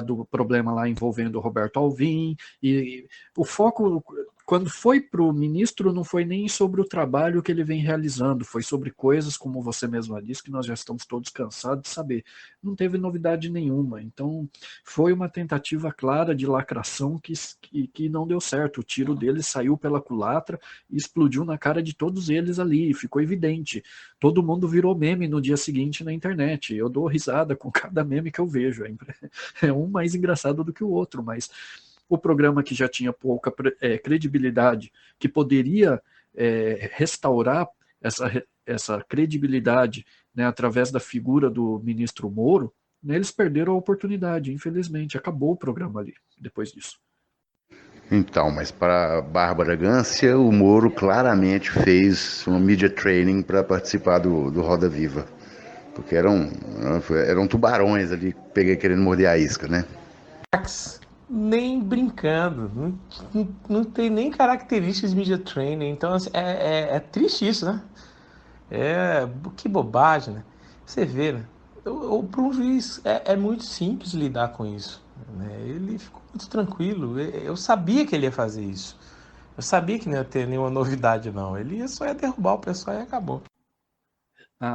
do problema lá envolvendo o Roberto Alvim, e o foco, quando foi para o ministro, não foi nem sobre o trabalho que ele vem realizando, foi sobre coisas, como você mesma disse, que nós já estamos todos cansados de saber. Não teve novidade nenhuma, então foi uma tentativa clara de lacração que não deu certo. O tiro dele saiu pela culatra e explodiu na cara de todos eles ali, ficou evidente. Todo mundo virou meme no dia seguinte na internet. Eu dou risada com cada meme que eu vejo. É um mais engraçado do que o outro, mas o programa que já tinha pouca credibilidade, que poderia restaurar essa credibilidade, né, através da figura do ministro Moro, né, eles perderam a oportunidade, infelizmente. Acabou o programa ali, depois disso. Então, mas para Bárbara Gância, o Moro claramente fez uma media training para participar do Roda Viva. Porque eram tubarões ali querendo morder a isca, né? Nem brincando, não tem nem características de media training, então assim, é triste isso, né? Que bobagem, né? Você vê, né? Para um juiz é muito simples lidar com isso, né? Ele ficou muito tranquilo, eu sabia que ele ia fazer isso, eu sabia que não ia ter nenhuma novidade não, ele só ia derrubar o pessoal e acabou.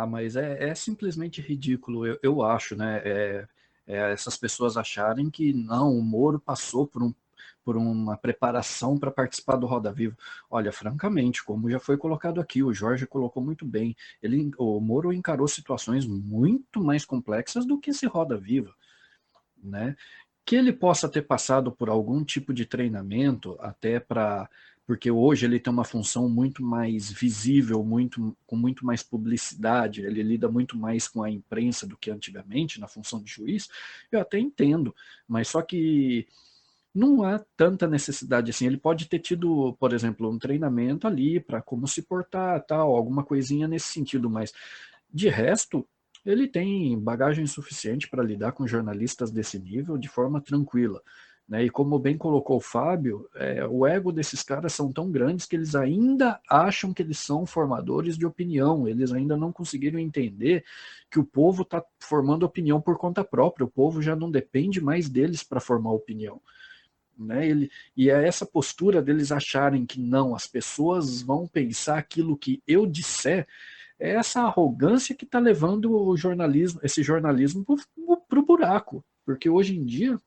Mas é simplesmente ridículo, eu acho, né? Essas pessoas acharem que não, o Moro passou por uma preparação para participar do Roda Viva. Olha, francamente, como já foi colocado aqui, o Jorge colocou muito bem, o Moro encarou situações muito mais complexas do que esse Roda Viva, né? Que ele possa ter passado por algum tipo de treinamento, até porque hoje ele tem uma função muito mais visível, com muito mais publicidade, ele lida muito mais com a imprensa do que antigamente, na função de juiz, eu até entendo, mas só que não há tanta necessidade assim. Ele pode ter tido, por exemplo, um treinamento ali para como se portar, tal, alguma coisinha nesse sentido, mas de resto, ele tem bagagem suficiente para lidar com jornalistas desse nível de forma tranquila, né? E como bem colocou o Fábio, o ego desses caras são tão grandes que eles ainda acham que eles são formadores de opinião, eles ainda não conseguiram entender que o povo está formando opinião por conta própria, o povo já não depende mais deles para formar opinião. Né? E é essa postura deles acharem que não, as pessoas vão pensar aquilo que eu disser, é essa arrogância que está levando esse jornalismo para o buraco. Porque hoje em dia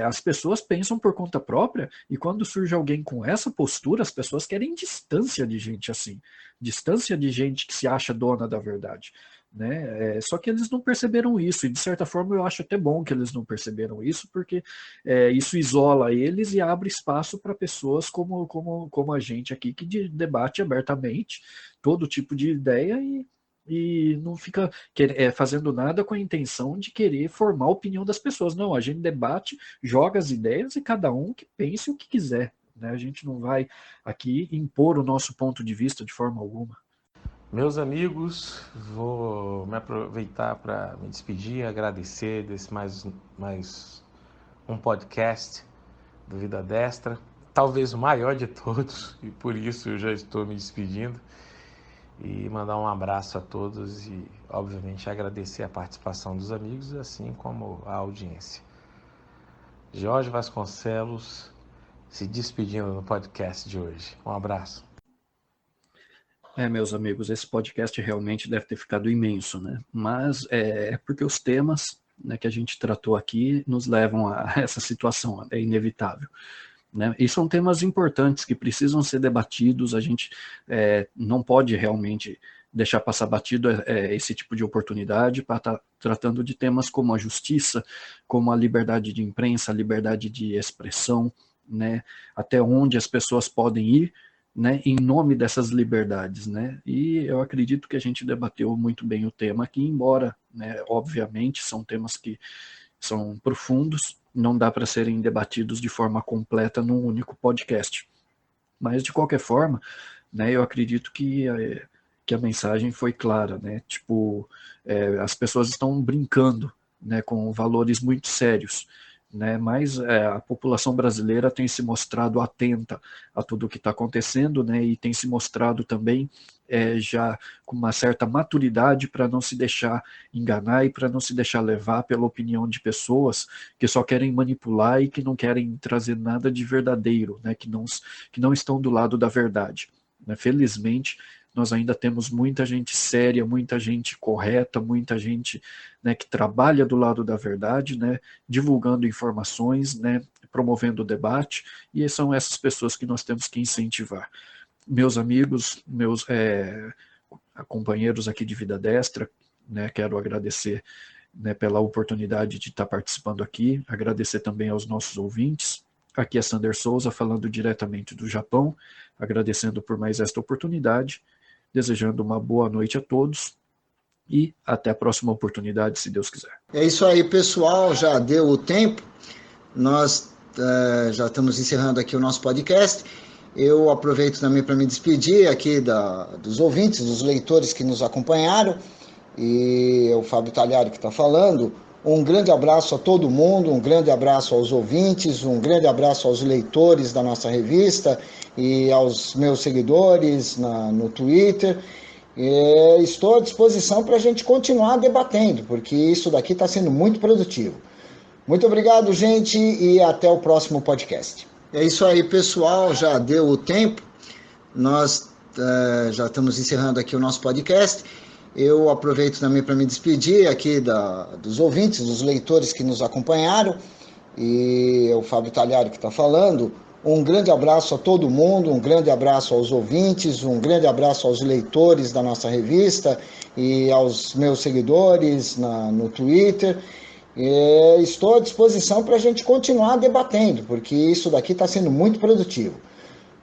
as pessoas pensam por conta própria e quando surge alguém com essa postura, as pessoas querem distância de gente assim, distância de gente que se acha dona da verdade. Né? Só que eles não perceberam isso, e de certa forma eu acho até bom que eles não perceberam isso, porque isso isola eles e abre espaço para pessoas como a gente aqui, que debate abertamente todo tipo de ideia e não fica fazendo nada com a intenção de querer formar a opinião das pessoas. Não, a gente debate, joga as ideias e cada um que pense o que quiser. Né? A gente não vai aqui impor o nosso ponto de vista de forma alguma. Meus amigos, vou me aproveitar para me despedir, agradecer desse mais um podcast do Vida Destra. talvez o maior de todos, e por isso eu já estou me despedindo, e mandar um abraço a todos e, obviamente, agradecer a participação dos amigos, assim como a audiência. Jorge Vasconcelos se despedindo no podcast de hoje. Um abraço. Meus amigos, esse podcast realmente deve ter ficado imenso, né? Mas é porque os temas, né, que a gente tratou aqui nos levam a essa situação, é inevitável, né? E são temas importantes que precisam ser debatidos, a gente não pode realmente deixar passar batido esse tipo de oportunidade para estar tratando de temas como a justiça, como a liberdade de imprensa, a liberdade de expressão, né? Até onde as pessoas podem ir, né, em nome dessas liberdades, né? E eu acredito que a gente debateu muito bem o tema aqui, embora, né, obviamente, são temas que são profundos, não dá para serem debatidos de forma completa num único podcast. Mas, de qualquer forma, né, eu acredito que a mensagem foi clara, né? Tipo, as pessoas estão brincando, né, com valores muito sérios, né, mas a população brasileira tem se mostrado atenta a tudo o que está acontecendo, né, e tem se mostrado também já com uma certa maturidade para não se deixar enganar e para não se deixar levar pela opinião de pessoas que só querem manipular e que não querem trazer nada de verdadeiro, né, que não estão do lado da verdade, né. Felizmente, nós ainda temos muita gente séria, muita gente correta, muita gente, né, que trabalha do lado da verdade, né, divulgando informações, né, promovendo o debate, e são essas pessoas que nós temos que incentivar. Meus amigos, meus companheiros aqui de Vida Destra, né, quero agradecer, né, pela oportunidade de estar participando aqui, agradecer também aos nossos ouvintes. Aqui é Sander Souza, falando diretamente do Japão, agradecendo por mais esta oportunidade, desejando uma boa noite a todos e até a próxima oportunidade, se Deus quiser. É isso aí, pessoal, já deu o tempo, nós já estamos encerrando aqui o nosso podcast. Eu aproveito também para me despedir aqui dos ouvintes, dos leitores que nos acompanharam, e é o Fábio Talhari que está falando. Um grande abraço a todo mundo, um grande abraço aos ouvintes, um grande abraço aos leitores da nossa revista e aos meus seguidores no Twitter. Estou à disposição para a gente continuar debatendo, porque isso daqui está sendo muito produtivo. Muito obrigado, gente, e até o próximo podcast. É isso aí, pessoal, já deu o tempo, nós já estamos encerrando aqui o nosso podcast. Eu aproveito também para me despedir aqui dos ouvintes, dos leitores que nos acompanharam, e é o Fábio Talhari que está falando. Um grande abraço a todo mundo, um grande abraço aos ouvintes, um grande abraço aos leitores da nossa revista e aos meus seguidores no Twitter. Estou à disposição para a gente continuar debatendo, porque isso daqui está sendo muito produtivo.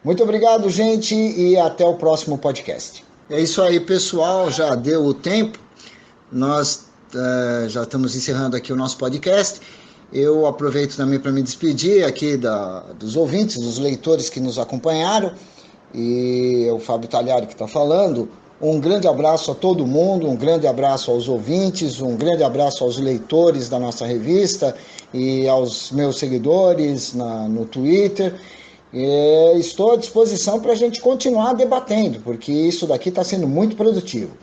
Muito obrigado, gente, e até o próximo podcast. É isso aí, pessoal, já deu o tempo, nós já estamos encerrando aqui o nosso podcast. Eu aproveito também para me despedir aqui dos ouvintes, dos leitores que nos acompanharam, e é o Fábio Talhari que está falando. Um grande abraço a todo mundo, um grande abraço aos ouvintes, um grande abraço aos leitores da nossa revista e aos meus seguidores no Twitter. Estou à disposição para a gente continuar debatendo, porque isso daqui está sendo muito produtivo.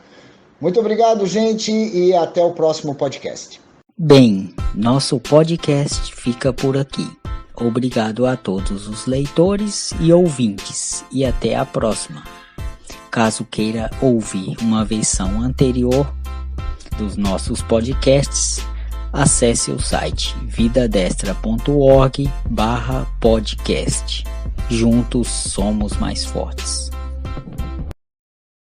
Muito obrigado, gente, e até o próximo podcast. Bem, nosso podcast fica por aqui. Obrigado a todos os leitores e ouvintes, e até a próxima. Caso queira ouvir uma versão anterior dos nossos podcasts, acesse o site vidadestra.org/podcast. Juntos somos mais fortes.